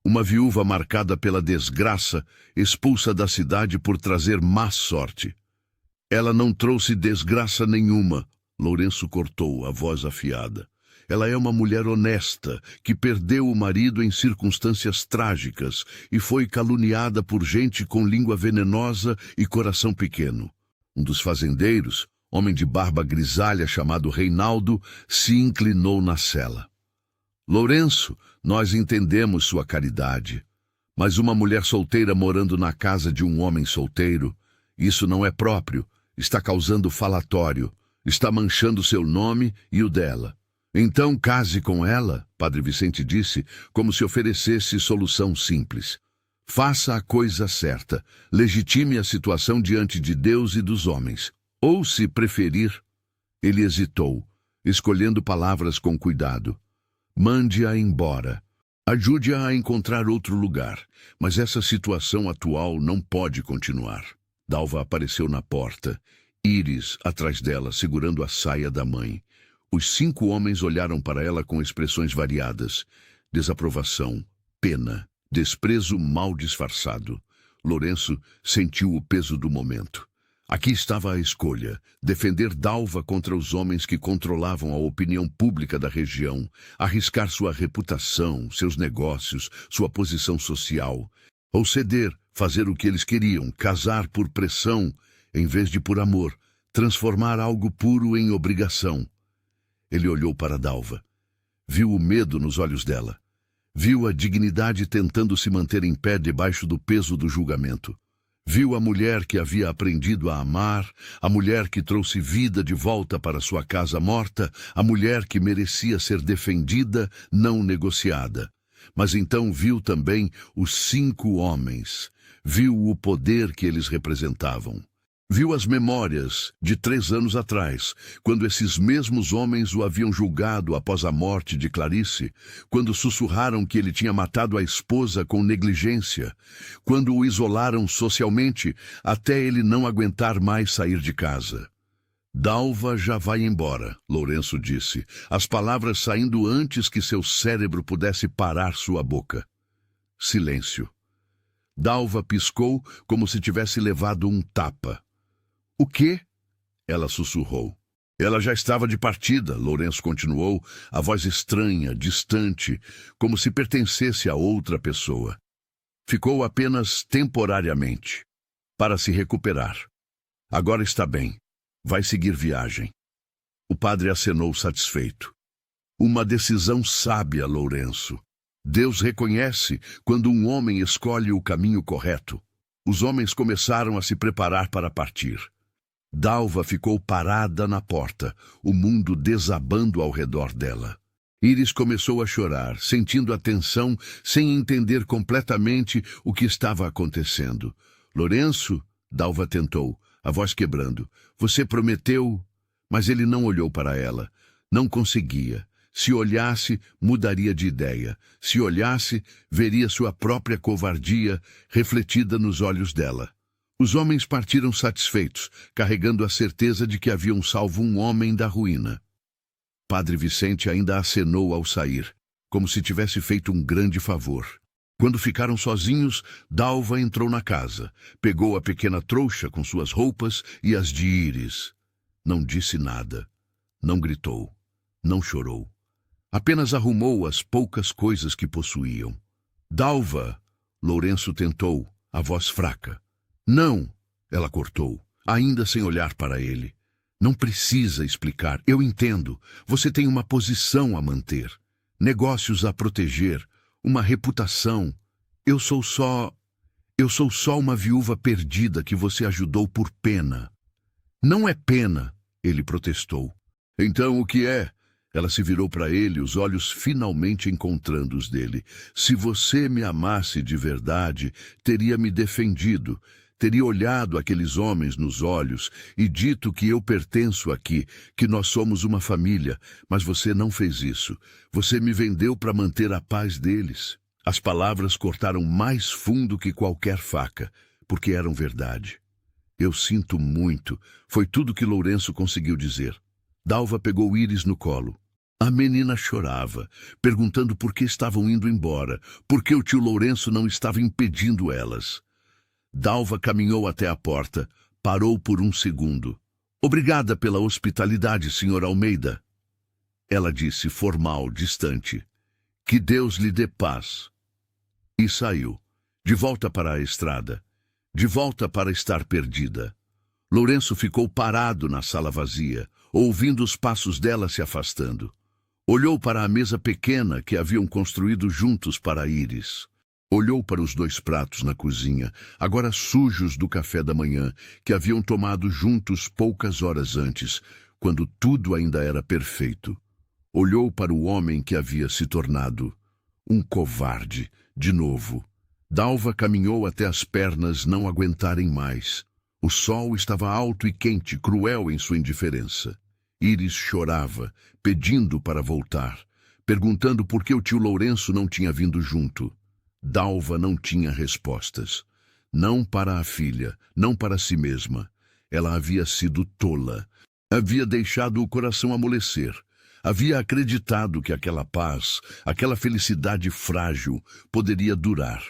Uma viúva marcada pela desgraça, expulsa da cidade por trazer má sorte. Ela não trouxe desgraça nenhuma, Lourenço cortou, a voz afiada. Ela é uma mulher honesta, que perdeu o marido em circunstâncias trágicas e foi caluniada por gente com língua venenosa e coração pequeno. Um dos fazendeiros, homem de barba grisalha chamado Reinaldo, se inclinou na cela. Lourenço, nós entendemos sua caridade, mas uma mulher solteira morando na casa de um homem solteiro, isso não é próprio, está causando falatório. Está manchando seu nome e o dela. Então case com ela, Padre Vicente disse, como se oferecesse solução simples. Faça a coisa certa, legitime a situação diante de Deus e dos homens. Ou, se preferir, ele hesitou, escolhendo palavras com cuidado. Mande-a embora. Ajude-a a encontrar outro lugar, mas essa situação atual não pode continuar. Dalva apareceu na porta, Íris atrás dela, segurando a saia da mãe. Os 5 homens olharam para ela com expressões variadas. Desaprovação, pena, desprezo mal disfarçado. Lourenço sentiu o peso do momento. Aqui estava a escolha: defender Dalva contra os homens que controlavam a opinião pública da região, arriscar sua reputação, seus negócios, sua posição social, ou ceder, fazer o que eles queriam, casar por pressão, em vez de por amor, transformar algo puro em obrigação. Ele olhou para Dalva. Viu o medo nos olhos dela. Viu a dignidade tentando se manter em pé debaixo do peso do julgamento. Viu a mulher que havia aprendido a amar, a mulher que trouxe vida de volta para sua casa morta, a mulher que merecia ser defendida, não negociada. Mas então viu também os 5 homens. Viu o poder que eles representavam. Viu as memórias de 3 anos atrás, quando esses mesmos homens o haviam julgado após a morte de Clarice, quando sussurraram que ele tinha matado a esposa com negligência, quando o isolaram socialmente até ele não aguentar mais sair de casa. Dalva já vai embora, Lourenço disse, as palavras saindo antes que seu cérebro pudesse parar sua boca. Silêncio. Dalva piscou como se tivesse levado um tapa. O quê? Ela sussurrou. Ela já estava de partida, Lourenço continuou, a voz estranha, distante, como se pertencesse a outra pessoa. Ficou apenas temporariamente, para se recuperar. Agora está bem. Vai seguir viagem. O padre acenou satisfeito. Uma decisão sábia, Lourenço. Deus reconhece quando um homem escolhe o caminho correto. Os homens começaram a se preparar para partir. Dalva ficou parada na porta, o mundo desabando ao redor dela. Íris começou a chorar, sentindo a tensão, sem entender completamente o que estava acontecendo. Lourenço, Dalva tentou, a voz quebrando. Você prometeu... Mas ele não olhou para ela. Não conseguia. Se olhasse, mudaria de ideia. Se olhasse, veria sua própria covardia refletida nos olhos dela. Os homens partiram satisfeitos, carregando a certeza de que haviam salvo um homem da ruína. Padre Vicente ainda acenou ao sair, como se tivesse feito um grande favor. Quando ficaram sozinhos, Dalva entrou na casa, pegou a pequena trouxa com suas roupas e as de Íris. Não disse nada, não gritou, não chorou. Apenas arrumou as poucas coisas que possuíam. Dalva, Lourenço tentou, a voz fraca. Não, ela cortou, ainda sem olhar para ele. Não precisa explicar, eu entendo. Você tem uma posição a manter, negócios a proteger, uma reputação. Eu sou só uma viúva perdida que você ajudou por pena. Não é pena, ele protestou. Então o que é? Ela se virou para ele, os olhos finalmente encontrando os dele. Se você me amasse de verdade, teria me defendido. Teria olhado aqueles homens nos olhos e dito que eu pertenço aqui, que nós somos uma família, mas você não fez isso. Você me vendeu para manter a paz deles. As palavras cortaram mais fundo que qualquer faca, porque eram verdade. Eu sinto muito, foi tudo que Lourenço conseguiu dizer. Dalva pegou Íris no colo. A menina chorava, perguntando por que estavam indo embora, por que o tio Lourenço não estava impedindo elas. Dalva caminhou até a porta, parou por um segundo. Obrigada pela hospitalidade, Sr. Almeida. Ela disse, formal, distante. Que Deus lhe dê paz. E saiu, de volta para a estrada, de volta para estar perdida. Lourenço ficou parado na sala vazia, ouvindo os passos dela se afastando. Olhou para a mesa pequena que haviam construído juntos para Íris. Olhou para os 2 pratos na cozinha, agora sujos do café da manhã, que haviam tomado juntos poucas horas antes, quando tudo ainda era perfeito. Olhou para o homem que havia se tornado um covarde, de novo. Dalva caminhou até as pernas não aguentarem mais. O sol estava alto e quente, cruel em sua indiferença. Íris chorava, pedindo para voltar, perguntando por que o tio Lourenço não tinha vindo junto. Dalva não tinha respostas. Não para a filha, não para si mesma. Ela havia sido tola. Havia deixado o coração amolecer. Havia acreditado que aquela paz, aquela felicidade frágil, poderia durar.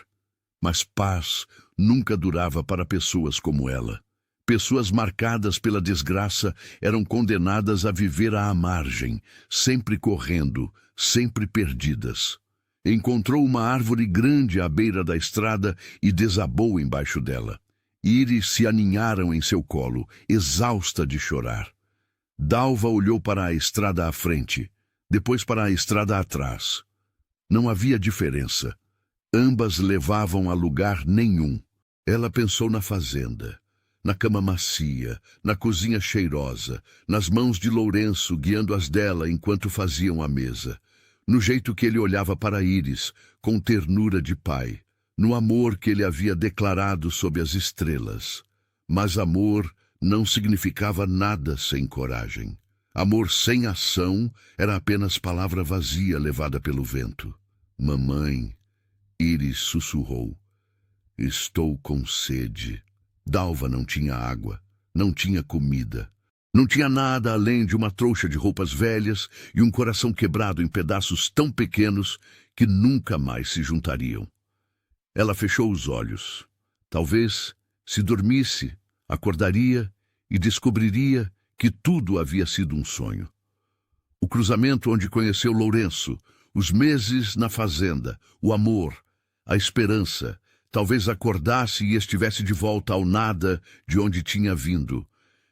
Mas paz nunca durava para pessoas como ela. Pessoas marcadas pela desgraça eram condenadas a viver à margem, sempre correndo, sempre perdidas. Encontrou uma árvore grande à beira da estrada e desabou embaixo dela. Íris se aninharam em seu colo, exausta de chorar. Dalva olhou para a estrada à frente, depois para a estrada atrás. Não havia diferença. Ambas levavam a lugar nenhum. Ela pensou na fazenda, na cama macia, na cozinha cheirosa, nas mãos de Lourenço guiando as dela enquanto faziam a mesa, no jeito que ele olhava para Íris, com ternura de pai, no amor que ele havia declarado sob as estrelas. Mas amor não significava nada sem coragem. Amor sem ação era apenas palavra vazia levada pelo vento. Mamãe, Íris sussurrou. Estou com sede. Dalva não tinha água, não tinha comida. Não tinha nada além de uma trouxa de roupas velhas e um coração quebrado em pedaços tão pequenos que nunca mais se juntariam. Ela fechou os olhos. Talvez, se dormisse, acordaria e descobriria que tudo havia sido um sonho. O cruzamento onde conheceu Lourenço, os meses na fazenda, o amor, a esperança, talvez acordasse e estivesse de volta ao nada de onde tinha vindo.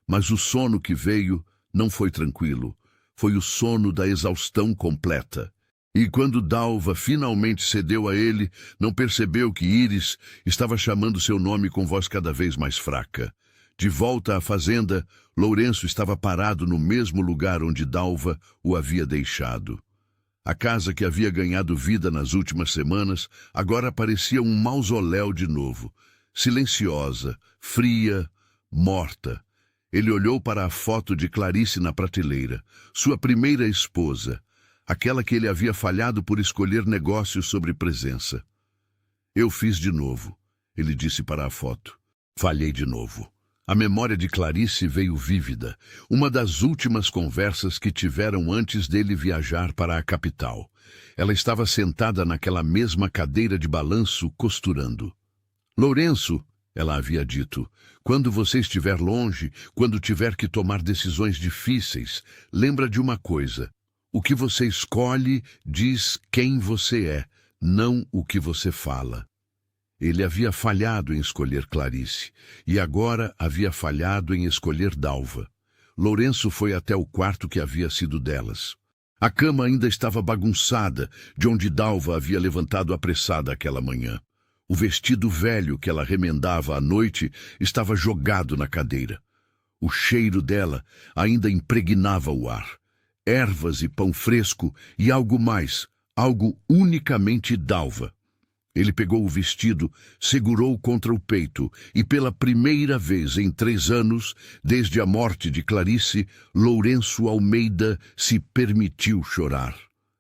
Mas o sono que veio não foi tranquilo. Foi o sono da exaustão completa. E quando Dalva finalmente cedeu a ele, não percebeu que Íris estava chamando seu nome com voz cada vez mais fraca. De volta à fazenda, Lourenço estava parado no mesmo lugar onde Dalva o havia deixado. A casa que havia ganhado vida nas últimas semanas agora parecia um mausoléu de novo, silenciosa, fria, morta. Ele olhou para a foto de Clarice na prateleira, sua primeira esposa, aquela que ele havia falhado por escolher negócios sobre presença. Eu fiz de novo, ele disse para a foto. Falhei de novo. A memória de Clarice veio vívida, uma das últimas conversas que tiveram antes dele viajar para a capital. Ela estava sentada naquela mesma cadeira de balanço, costurando. Lourenço, ela havia dito, quando você estiver longe, quando tiver que tomar decisões difíceis, lembra de uma coisa. O que você escolhe diz quem você é, não o que você fala. Ele havia falhado em escolher Clarice, e agora havia falhado em escolher Dalva. Lourenço foi até o quarto que havia sido delas. A cama ainda estava bagunçada, de onde Dalva havia levantado apressada aquela manhã. O vestido velho que ela remendava à noite estava jogado na cadeira. O cheiro dela ainda impregnava o ar. Ervas e pão fresco e algo mais, algo unicamente Dalva. Ele pegou o vestido, segurou contra o peito e, pela primeira vez em 3 anos, desde a morte de Clarice, Lourenço Almeida se permitiu chorar.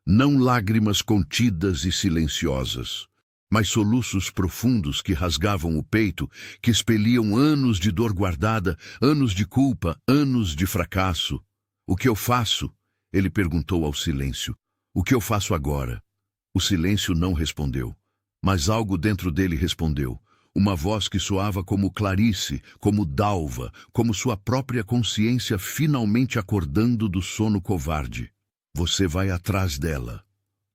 Não lágrimas contidas e silenciosas, mas soluços profundos que rasgavam o peito, que expeliam anos de dor guardada, anos de culpa, anos de fracasso. O que eu faço? Ele perguntou ao silêncio. O que eu faço agora? O silêncio não respondeu. Mas algo dentro dele respondeu, uma voz que soava como Clarice, como Dalva, como sua própria consciência finalmente acordando do sono covarde. Você vai atrás dela,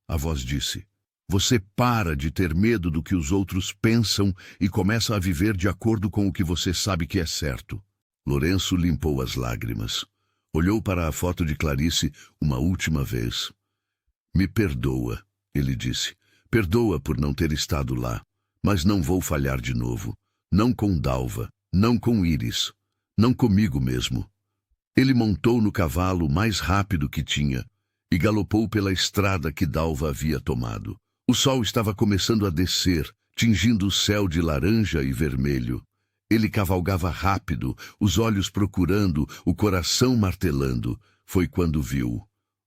a voz disse. Você para de ter medo do que os outros pensam e começa a viver de acordo com o que você sabe que é certo. Lourenço limpou as lágrimas. Olhou para a foto de Clarice uma última vez. Me perdoa, ele disse. Perdoa por não ter estado lá, mas não vou falhar de novo. Não com Dalva, não com Íris, não comigo mesmo. Ele montou no cavalo mais rápido que tinha e galopou pela estrada que Dalva havia tomado. O sol estava começando a descer, tingindo o céu de laranja e vermelho. Ele cavalgava rápido, os olhos procurando, o coração martelando. Foi quando viu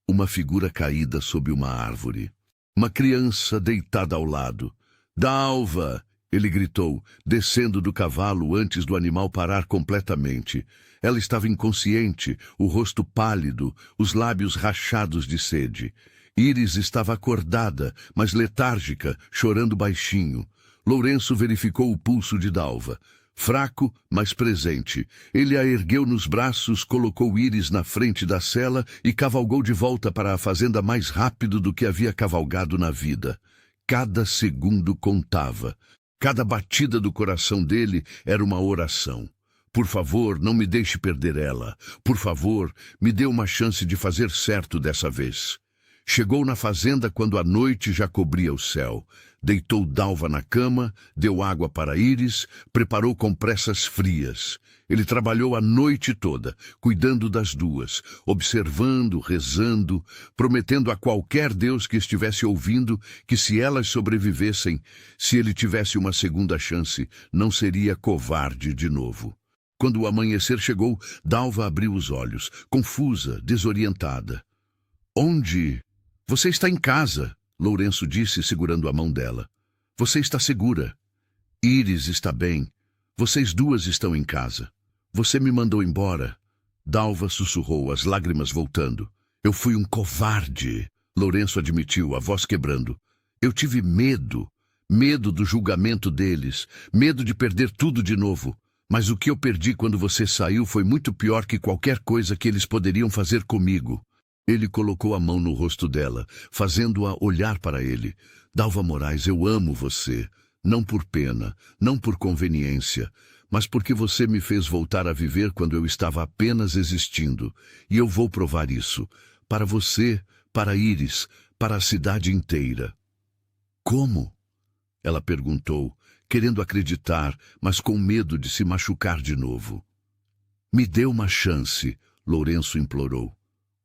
uma figura caída sob uma árvore. Uma criança deitada ao lado. "Dalva!" ele gritou, descendo do cavalo antes do animal parar completamente. Ela estava inconsciente, o rosto pálido, os lábios rachados de sede. Íris estava acordada, mas letárgica, chorando baixinho. Lourenço verificou o pulso de Dalva. Fraco, mas presente. Ele a ergueu nos braços, colocou Íris na frente da sela e cavalgou de volta para a fazenda mais rápido do que havia cavalgado na vida. Cada segundo contava. Cada batida do coração dele era uma oração. "Por favor, não me deixe perder ela. Por favor, me dê uma chance de fazer certo dessa vez." Chegou na fazenda quando a noite já cobria o céu. Deitou Dalva na cama, deu água para Íris, preparou compressas frias. Ele trabalhou a noite toda, cuidando das duas, observando, rezando, prometendo a qualquer Deus que estivesse ouvindo que se elas sobrevivessem, se ele tivesse uma segunda chance, não seria covarde de novo. Quando o amanhecer chegou, Dalva abriu os olhos, confusa, desorientada. "Onde? Você está em casa", Lourenço disse, segurando a mão dela. "Você está segura. Íris está bem. Vocês duas estão em casa. Você me mandou embora." Dalva sussurrou, as lágrimas voltando. "Eu fui um covarde", Lourenço admitiu, a voz quebrando. "Eu tive medo. Medo do julgamento deles. Medo de perder tudo de novo. Mas o que eu perdi quando você saiu foi muito pior que qualquer coisa que eles poderiam fazer comigo." Ele colocou a mão no rosto dela, fazendo-a olhar para ele. "Dalva Moraes, eu amo você. Não por pena, não por conveniência, mas porque você me fez voltar a viver quando eu estava apenas existindo. E eu vou provar isso. Para você, para Íris, para a cidade inteira." "Como?" ela perguntou, querendo acreditar, mas com medo de se machucar de novo. "Me dê uma chance", Lourenço implorou.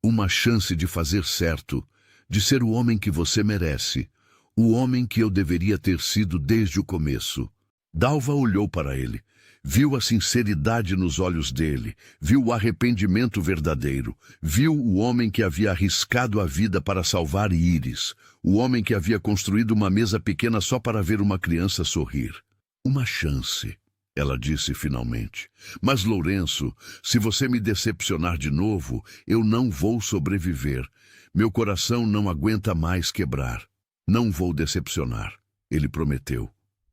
"Uma chance de fazer certo, de ser o homem que você merece, o homem que eu deveria ter sido desde o começo." Dalva olhou para ele, viu a sinceridade nos olhos dele, viu o arrependimento verdadeiro, viu o homem que havia arriscado a vida para salvar Íris, o homem que havia construído uma mesa pequena só para ver uma criança sorrir. "Uma chance", ela disse finalmente. "Mas, Lourenço, se você me decepcionar de novo, eu não vou sobreviver. Meu coração não aguenta mais quebrar. Não vou decepcionar", ele prometeu.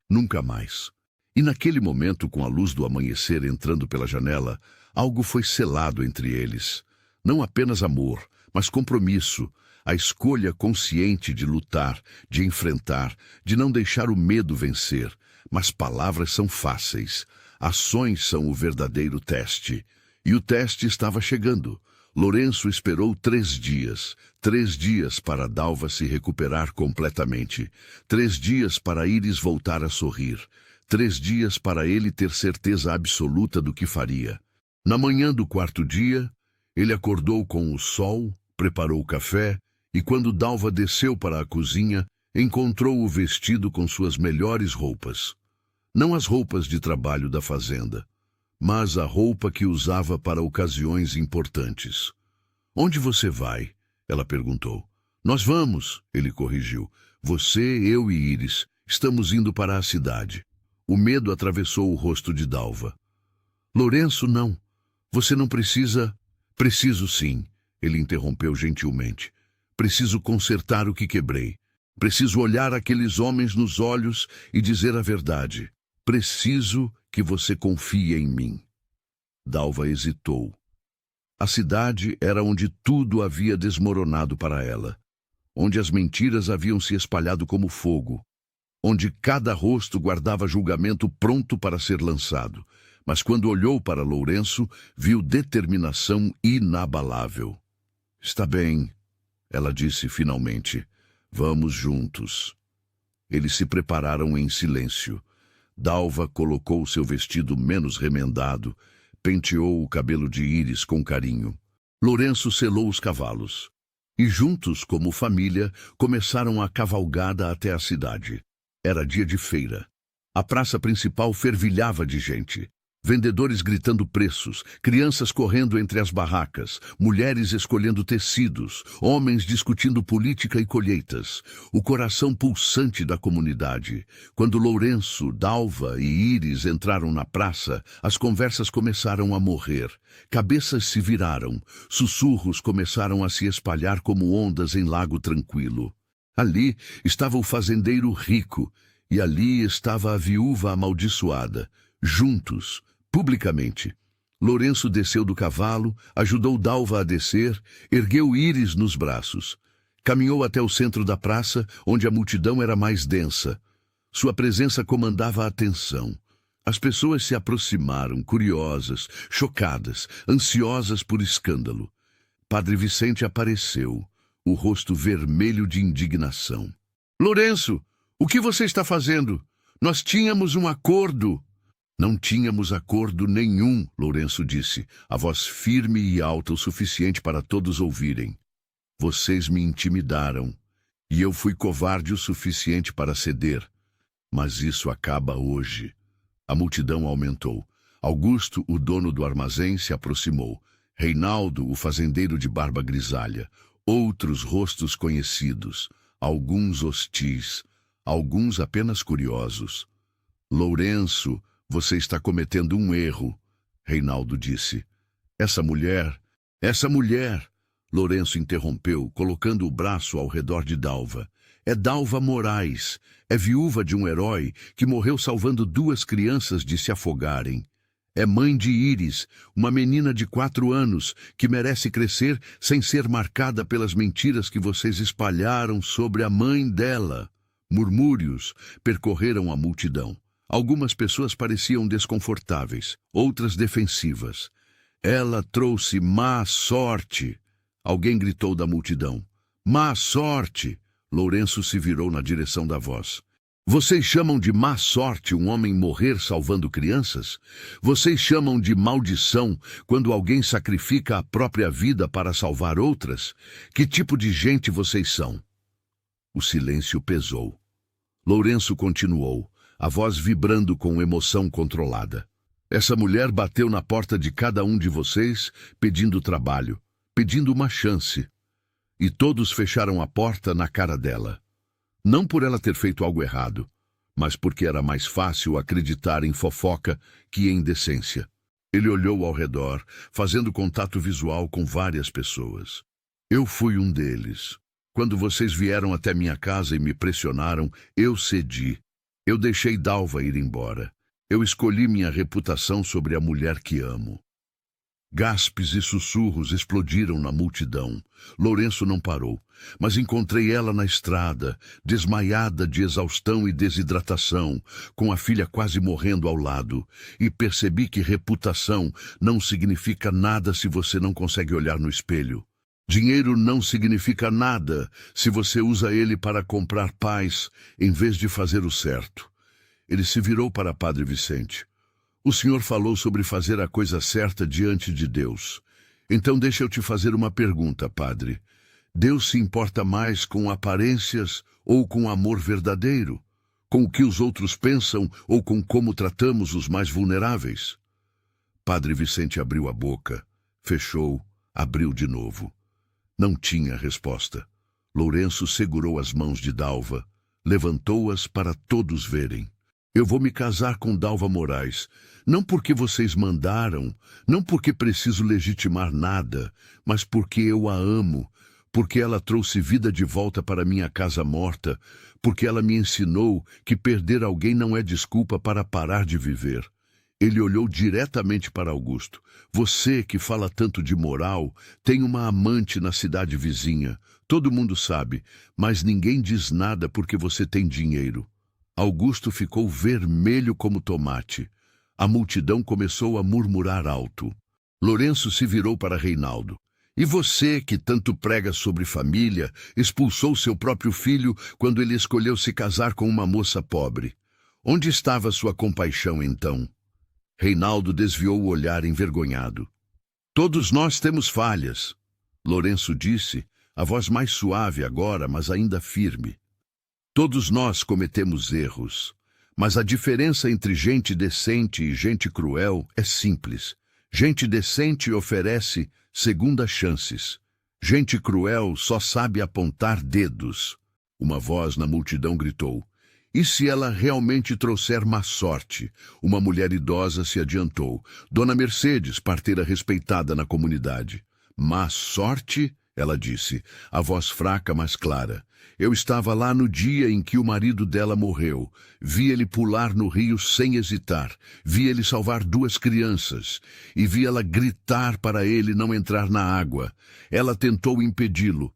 "Nunca mais." E naquele momento, com a luz do amanhecer entrando pela janela, algo foi selado entre eles. Não apenas amor, mas compromisso, a escolha consciente de lutar, de enfrentar, de não deixar o medo vencer. Mas palavras são fáceis, ações são o verdadeiro teste. E o teste estava chegando. Lourenço esperou 3 dias. 3 dias para Dalva se recuperar completamente. 3 dias para Íris voltar a sorrir. 3 dias para ele ter certeza absoluta do que faria. Na manhã do 4º dia, ele acordou com o sol, preparou o café, e quando Dalva desceu para a cozinha, encontrou o vestido com suas melhores roupas. Não as roupas de trabalho da fazenda, mas a roupa que usava para ocasiões importantes. "Onde você vai?" ela perguntou. "Nós vamos", ele corrigiu. "Você, eu e Íris, estamos indo para a cidade." O medo atravessou o rosto de Dalva. "Lourenço, não. Você não precisa..." "Preciso sim", ele interrompeu gentilmente. "Preciso consertar o que quebrei. Preciso olhar aqueles homens nos olhos e dizer a verdade. Preciso que você confie em mim." Dalva hesitou. A cidade era onde tudo havia desmoronado para ela, onde as mentiras haviam se espalhado como fogo, onde cada rosto guardava julgamento pronto para ser lançado. Mas quando olhou para Lourenço, viu determinação inabalável. "Está bem", ela disse finalmente. "Vamos juntos." Eles se prepararam em silêncio. Dalva colocou seu vestido menos remendado, penteou o cabelo de Íris com carinho. Lourenço selou os cavalos. E juntos, como família, começaram a cavalgada até a cidade. Era dia de feira. A praça principal fervilhava de gente. Vendedores gritando preços, crianças correndo entre as barracas, mulheres escolhendo tecidos, homens discutindo política e colheitas. O coração pulsante da comunidade. Quando Lourenço, Dalva e Íris entraram na praça, as conversas começaram a morrer. Cabeças se viraram, sussurros começaram a se espalhar como ondas em lago tranquilo. Ali estava o fazendeiro rico, e ali estava a viúva amaldiçoada, juntos, publicamente. Lourenço desceu do cavalo, ajudou Dalva a descer, ergueu Íris nos braços. Caminhou até o centro da praça, onde a multidão era mais densa. Sua presença comandava a atenção. As pessoas se aproximaram, curiosas, chocadas, ansiosas por escândalo. Padre Vicente apareceu, o rosto vermelho de indignação. Lourenço, o que você está fazendo? Nós tínhamos um acordo. Não tínhamos acordo nenhum, Lourenço disse, a voz firme e alta o suficiente para todos ouvirem. Vocês me intimidaram, e eu fui covarde o suficiente para ceder. Mas isso acaba hoje. A multidão aumentou. Augusto, o dono do armazém, se aproximou. Reinaldo, o fazendeiro de barba grisalha. Outros rostos conhecidos, alguns hostis, alguns apenas curiosos. Lourenço, você está cometendo um erro, Reinaldo disse. Essa mulher... Lourenço interrompeu, colocando o braço ao redor de Dalva. É Dalva Moraes, é viúva de um herói que morreu salvando 2 crianças de se afogarem. É mãe de Íris, uma menina de 4 anos, que merece crescer sem ser marcada pelas mentiras que vocês espalharam sobre a mãe dela. Murmúrios percorreram a multidão. Algumas pessoas pareciam desconfortáveis, outras defensivas. Ela trouxe má sorte. Alguém gritou da multidão. Má sorte! Lourenço se virou na direção da voz. Vocês chamam de má sorte um homem morrer salvando crianças? Vocês chamam de maldição quando alguém sacrifica a própria vida para salvar outras? Que tipo de gente vocês são? O silêncio pesou. Lourenço continuou, a voz vibrando com emoção controlada. Essa mulher bateu na porta de cada um de vocês, pedindo trabalho, pedindo uma chance. E todos fecharam a porta na cara dela. Não por ela ter feito algo errado, mas porque era mais fácil acreditar em fofoca que em decência. Ele olhou ao redor, fazendo contato visual com várias pessoas. Eu fui um deles. Quando vocês vieram até minha casa e me pressionaram, eu cedi. Eu deixei Dalva ir embora. Eu escolhi minha reputação sobre a mulher que amo. Gaspes e sussurros explodiram na multidão. Lourenço não parou, mas encontrei ela na estrada, desmaiada de exaustão e desidratação, com a filha quase morrendo ao lado, e percebi que reputação não significa nada se você não consegue olhar no espelho. Dinheiro não significa nada se você usa ele para comprar paz em vez de fazer o certo. Ele se virou para Padre Vicente. O senhor falou sobre fazer a coisa certa diante de Deus. Então deixa eu te fazer uma pergunta, padre. Deus se importa mais com aparências ou com amor verdadeiro? Com o que os outros pensam ou com como tratamos os mais vulneráveis? Padre Vicente abriu a boca, fechou, abriu de novo. Não tinha resposta. Lourenço segurou as mãos de Dalva, levantou-as para todos verem. Eu vou me casar com Dalva Moraes, não porque vocês mandaram, não porque preciso legitimar nada, mas porque eu a amo, porque ela trouxe vida de volta para minha casa morta, porque ela me ensinou que perder alguém não é desculpa para parar de viver. Ele olhou diretamente para Augusto. Você que fala tanto de moral, tem uma amante na cidade vizinha. Todo mundo sabe, mas ninguém diz nada porque você tem dinheiro. Augusto ficou vermelho como tomate. A multidão começou a murmurar alto. Lourenço se virou para Reinaldo. E você, que tanto prega sobre família, expulsou seu próprio filho quando ele escolheu se casar com uma moça pobre. Onde estava sua compaixão então? Reinaldo desviou o olhar envergonhado. Todos nós temos falhas, Lourenço disse, a voz mais suave agora, mas ainda firme. Todos nós cometemos erros, mas a diferença entre gente decente e gente cruel é simples. Gente decente oferece segundas chances. Gente cruel só sabe apontar dedos. Uma voz na multidão gritou. E se ela realmente trouxer má sorte? Uma mulher idosa se adiantou. Dona Mercedes, parteira respeitada na comunidade. Má sorte? Ela disse, a voz fraca, mas clara. Eu estava lá no dia em que o marido dela morreu. Vi ele pular no rio sem hesitar. Vi ele salvar 2 crianças. E vi ela gritar para ele não entrar na água. Ela tentou impedi-lo.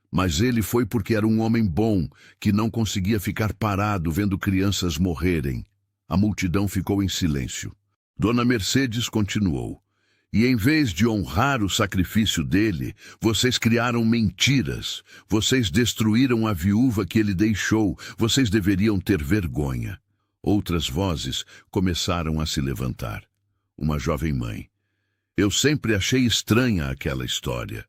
Mas ele foi porque era um homem bom, que não conseguia ficar parado vendo crianças morrerem. A multidão ficou em silêncio. Dona Mercedes continuou. E em vez de honrar o sacrifício dele, vocês criaram mentiras. Vocês destruíram a viúva que ele deixou. Vocês deveriam ter vergonha. Outras vozes começaram a se levantar. Uma jovem mãe. Eu sempre achei estranha aquela história.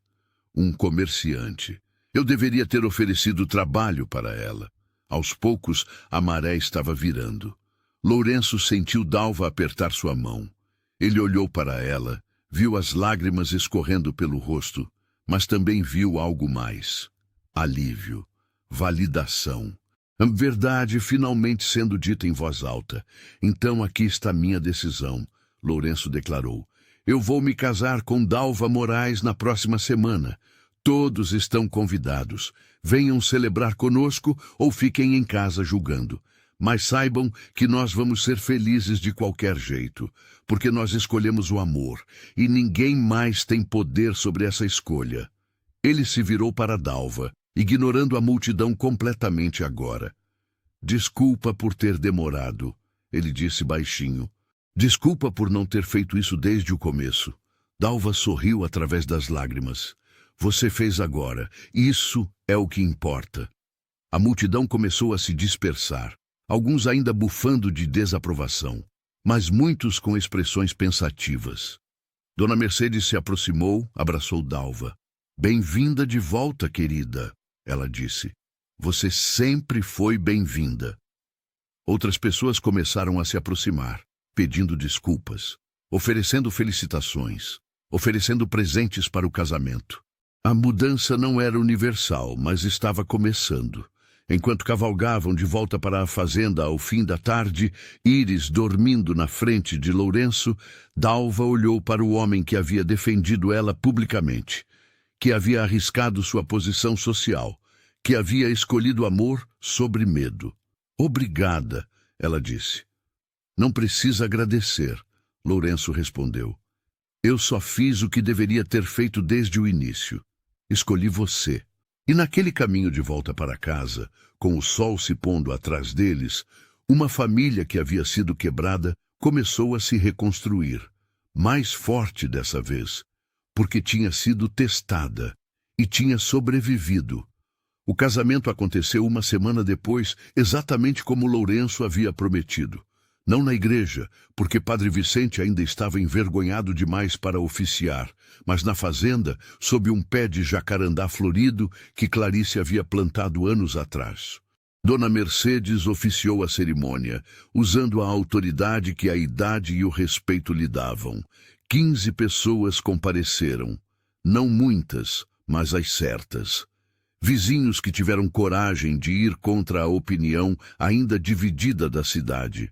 Um comerciante. Eu deveria ter oferecido trabalho para ela. Aos poucos, a maré estava virando. Lourenço sentiu Dalva apertar sua mão. Ele olhou para ela, viu as lágrimas escorrendo pelo rosto, mas também viu algo mais. Alívio, validação. A verdade finalmente sendo dita em voz alta. Então aqui está minha decisão, Lourenço declarou. Eu vou me casar com Dalva Moraes na próxima semana. Todos estão convidados. Venham celebrar conosco ou fiquem em casa julgando. Mas saibam que nós vamos ser felizes de qualquer jeito, porque nós escolhemos o amor, e ninguém mais tem poder sobre essa escolha. Ele se virou para Dalva, ignorando a multidão completamente agora. Desculpa por ter demorado, ele disse baixinho. Desculpa por não ter feito isso desde o começo. Dalva sorriu através das lágrimas. Você fez agora. Isso é o que importa. A multidão começou a se dispersar, alguns ainda bufando de desaprovação, mas muitos com expressões pensativas. Dona Mercedes se aproximou, abraçou Dalva. Bem-vinda de volta, querida, ela disse. Você sempre foi bem-vinda. Outras pessoas começaram a se aproximar, pedindo desculpas, oferecendo felicitações, oferecendo presentes para o casamento. A mudança não era universal, mas estava começando. Enquanto cavalgavam de volta para a fazenda ao fim da tarde, Íris dormindo na frente de Lourenço, Dalva olhou para o homem que havia defendido ela publicamente, que havia arriscado sua posição social, que havia escolhido amor sobre medo. Obrigada, ela disse. Não precisa agradecer, Lourenço respondeu. Eu só fiz o que deveria ter feito desde o início. Escolhi você. E naquele caminho de volta para casa, com o sol se pondo atrás deles, uma família que havia sido quebrada começou a se reconstruir, mais forte dessa vez, porque tinha sido testada e tinha sobrevivido. O casamento aconteceu uma semana depois, exatamente como Lourenço havia prometido. Não na igreja, porque Padre Vicente ainda estava envergonhado demais para oficiar, mas na fazenda, sob um pé de jacarandá florido que Clarice havia plantado anos atrás. Dona Mercedes oficiou a cerimônia, usando a autoridade que a idade e o respeito lhe davam. 15 pessoas compareceram. Não muitas, mas as certas. Vizinhos que tiveram coragem de ir contra a opinião ainda dividida da cidade.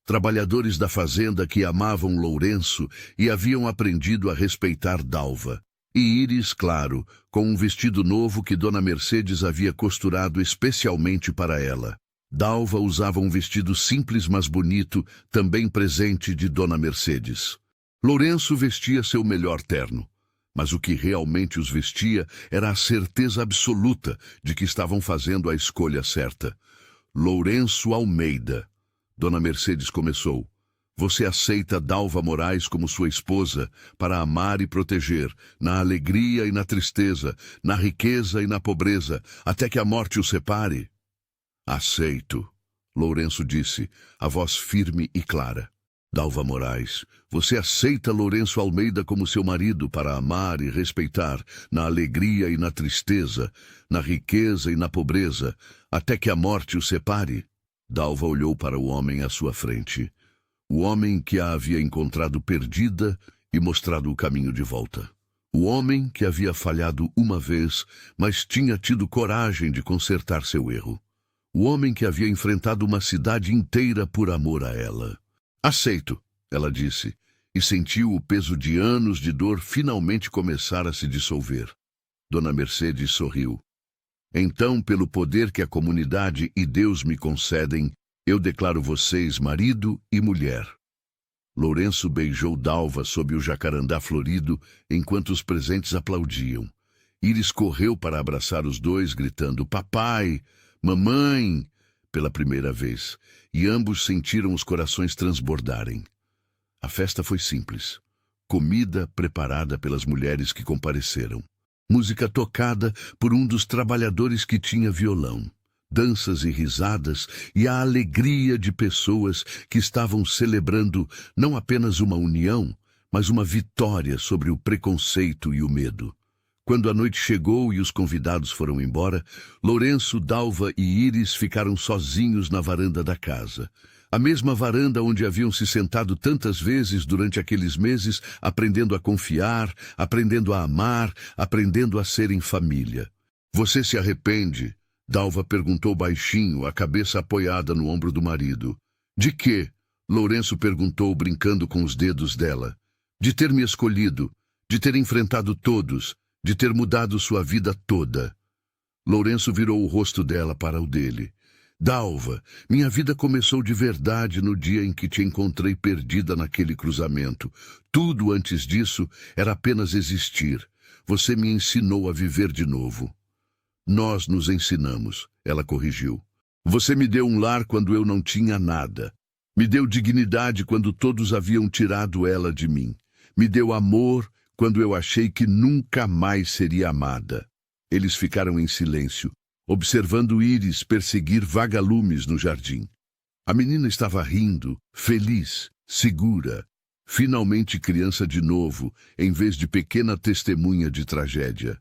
Trabalhadores da fazenda que amavam Lourenço e haviam aprendido a respeitar Dalva. E Íris, claro, com um vestido novo que Dona Mercedes havia costurado especialmente para ela. Dalva usava um vestido simples mas bonito, também presente de Dona Mercedes. Lourenço vestia seu melhor terno. Mas o que realmente os vestia era a certeza absoluta de que estavam fazendo a escolha certa. Lourenço Almeida. Dona Mercedes começou. Você aceita Dalva Moraes como sua esposa para amar e proteger, na alegria e na tristeza, na riqueza e na pobreza, até que a morte o separe? Aceito, Lourenço disse, a voz firme e clara. Dalva Moraes, você aceita Lourenço Almeida como seu marido para amar e respeitar, na alegria e na tristeza, na riqueza e na pobreza, até que a morte o separe? Dalva olhou para o homem à sua frente. O homem que a havia encontrado perdida e mostrado o caminho de volta. O homem que havia falhado uma vez, mas tinha tido coragem de consertar seu erro. O homem que havia enfrentado uma cidade inteira por amor a ela. Aceito, ela disse, e sentiu o peso de anos de dor finalmente começar a se dissolver. Dona Mercedes sorriu. Então, pelo poder que a comunidade e Deus me concedem, eu declaro vocês marido e mulher. Lourenço beijou Dalva sob o jacarandá florido, enquanto os presentes aplaudiam. Íris correu para abraçar os dois, gritando, papai, mamãe, pela primeira vez, e ambos sentiram os corações transbordarem. A festa foi simples. Comida preparada pelas mulheres que compareceram. Música tocada por um dos trabalhadores que tinha violão. Danças e risadas e a alegria de pessoas que estavam celebrando não apenas uma união, mas uma vitória sobre o preconceito e o medo. Quando a noite chegou e os convidados foram embora, Lourenço, Dalva e Íris ficaram sozinhos na varanda da casa. A mesma varanda onde haviam se sentado tantas vezes durante aqueles meses, aprendendo a confiar, aprendendo a amar, aprendendo a ser em família. Você se arrepende? Dalva perguntou baixinho, a cabeça apoiada no ombro do marido. De quê? Lourenço perguntou, brincando com os dedos dela. De ter me escolhido, de ter enfrentado todos, de ter mudado sua vida toda. Lourenço virou o rosto dela para o dele. Dalva, minha vida começou de verdade no dia em que te encontrei perdida naquele cruzamento. Tudo antes disso era apenas existir. Você me ensinou a viver de novo. Nós nos ensinamos, ela corrigiu. Você me deu um lar quando eu não tinha nada. Me deu dignidade quando todos haviam tirado ela de mim. Me deu amor quando eu achei que nunca mais seria amada. Eles ficaram em silêncio, observando Íris perseguir vagalumes no jardim. A menina estava rindo, feliz, segura, finalmente criança de novo, em vez de pequena testemunha de tragédia.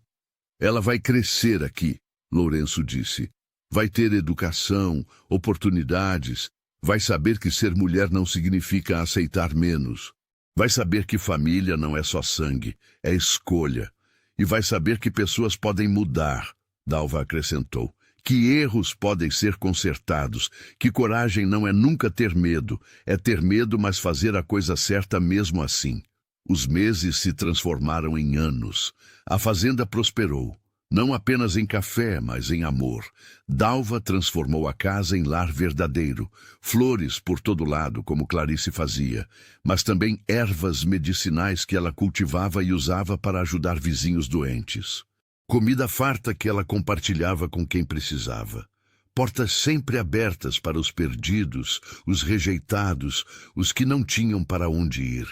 Ela vai crescer aqui, Lourenço disse. Vai ter educação, oportunidades, vai saber que ser mulher não significa aceitar menos. Vai saber que família não é só sangue, é escolha. E vai saber que pessoas podem mudar, Dalva acrescentou. Que erros podem ser consertados, que coragem não é nunca ter medo, é ter medo, mas fazer a coisa certa mesmo assim. Os meses se transformaram em anos. A fazenda prosperou. Não apenas em café, mas em amor. Dalva transformou a casa em lar verdadeiro. Flores por todo lado, como Clarice fazia, mas também ervas medicinais que ela cultivava e usava para ajudar vizinhos doentes. Comida farta que ela compartilhava com quem precisava. Portas sempre abertas para os perdidos, os rejeitados, os que não tinham para onde ir.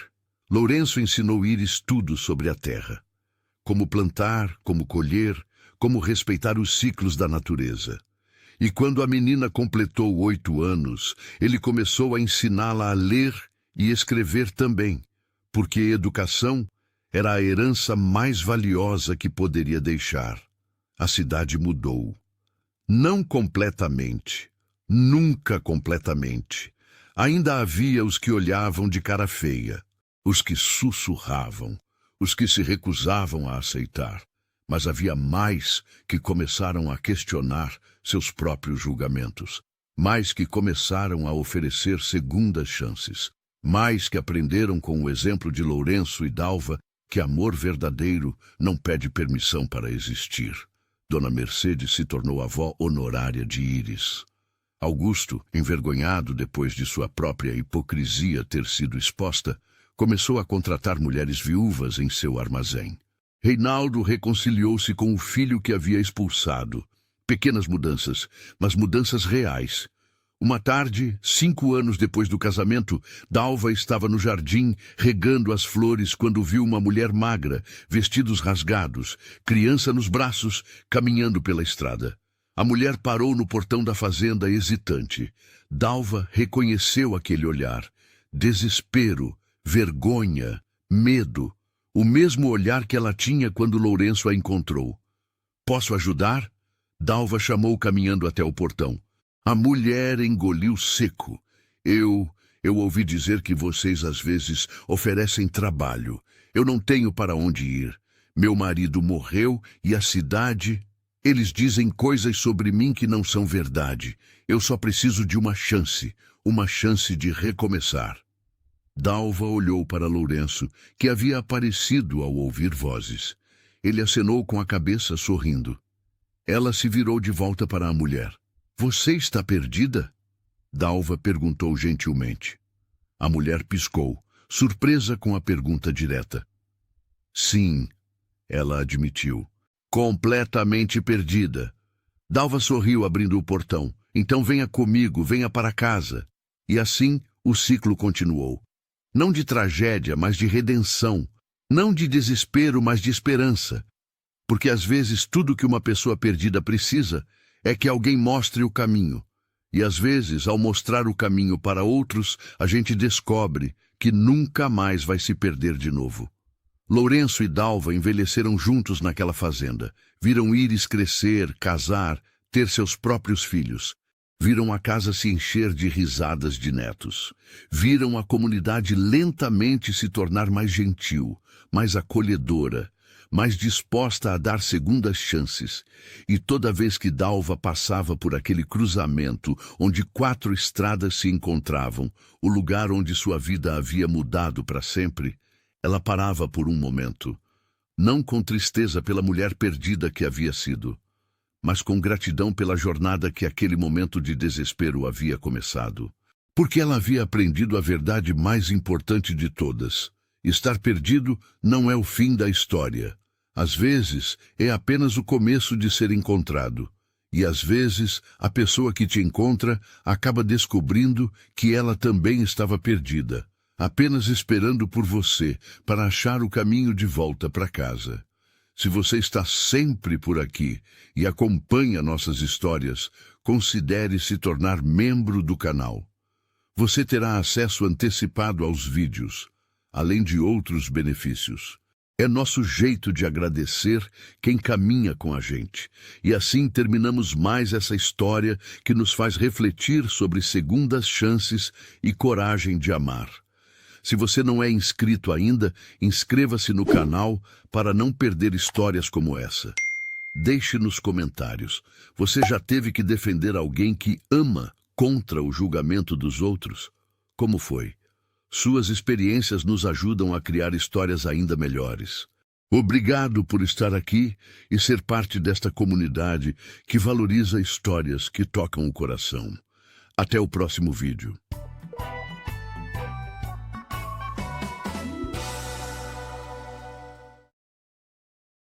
Lourenço ensinou Íris tudo sobre a terra. Como plantar, como colher, como respeitar os ciclos da natureza. E quando a menina completou 8 anos, ele começou a ensiná-la a ler e escrever também, porque educação era a herança mais valiosa que poderia deixar. A cidade mudou. Não completamente, nunca completamente. Ainda havia os que olhavam de cara feia, os que sussurravam, os que se recusavam a aceitar. Mas havia mais que começaram a questionar seus próprios julgamentos, mais que começaram a oferecer segundas chances, mais que aprenderam com o exemplo de Lourenço e Dalva que amor verdadeiro não pede permissão para existir. Dona Mercedes se tornou avó honorária de Íris. Augusto, envergonhado depois de sua própria hipocrisia ter sido exposta, começou a contratar mulheres viúvas em seu armazém. Reinaldo reconciliou-se com o filho que havia expulsado. Pequenas mudanças, mas mudanças reais. Uma tarde, 5 anos depois do casamento, Dalva estava no jardim, regando as flores, quando viu uma mulher magra, vestidos rasgados, criança nos braços, caminhando pela estrada. A mulher parou no portão da fazenda, hesitante. Dalva reconheceu aquele olhar. desespero, vergonha, medo, o mesmo olhar que ela tinha quando Lourenço a encontrou. Posso ajudar? Dalva chamou caminhando até o portão. A mulher engoliu seco. Eu ouvi dizer que vocês às vezes oferecem trabalho. Eu não tenho para onde ir. Meu marido morreu e a cidade... Eles dizem coisas sobre mim que não são verdade. Eu só preciso de uma chance de recomeçar. Dalva olhou para Lourenço, que havia aparecido ao ouvir vozes. Ele acenou com a cabeça, sorrindo. Ela se virou de volta para a mulher. Você está perdida? Dalva perguntou gentilmente. A mulher piscou, surpresa com a pergunta direta. Sim, ela admitiu. Completamente perdida. Dalva sorriu abrindo o portão. Então venha comigo, venha para casa. E assim o ciclo continuou. Não de tragédia, mas de redenção. Não de desespero, mas de esperança. Porque às vezes tudo que uma pessoa perdida precisa é que alguém mostre o caminho. E às vezes, ao mostrar o caminho para outros, a gente descobre que nunca mais vai se perder de novo. Lourenço e Dalva envelheceram juntos naquela fazenda. Viram Íris crescer, casar, ter seus próprios filhos. Viram a casa se encher de risadas de netos. Viram a comunidade lentamente se tornar mais gentil, mais acolhedora, mais disposta a dar segundas chances. E toda vez que Dalva passava por aquele cruzamento onde 4 estradas se encontravam, o lugar onde sua vida havia mudado para sempre, ela parava por um momento, não com tristeza pela mulher perdida que havia sido, mas com gratidão pela jornada que aquele momento de desespero havia começado. Porque ela havia aprendido a verdade mais importante de todas. Estar perdido não é o fim da história. Às vezes, é apenas o começo de ser encontrado. E às vezes, a pessoa que te encontra acaba descobrindo que ela também estava perdida, apenas esperando por você para achar o caminho de volta para casa. Se você está sempre por aqui e acompanha nossas histórias, considere se tornar membro do canal. Você terá acesso antecipado aos vídeos, além de outros benefícios. É nosso jeito de agradecer quem caminha com a gente. E assim terminamos mais essa história que nos faz refletir sobre segundas chances e coragem de amar. Se você não é inscrito ainda, inscreva-se no canal para não perder histórias como essa. Deixe nos comentários. Você já teve que defender alguém que ama contra o julgamento dos outros? Como foi? Suas experiências nos ajudam a criar histórias ainda melhores. Obrigado por estar aqui e ser parte desta comunidade que valoriza histórias que tocam o coração. Até o próximo vídeo.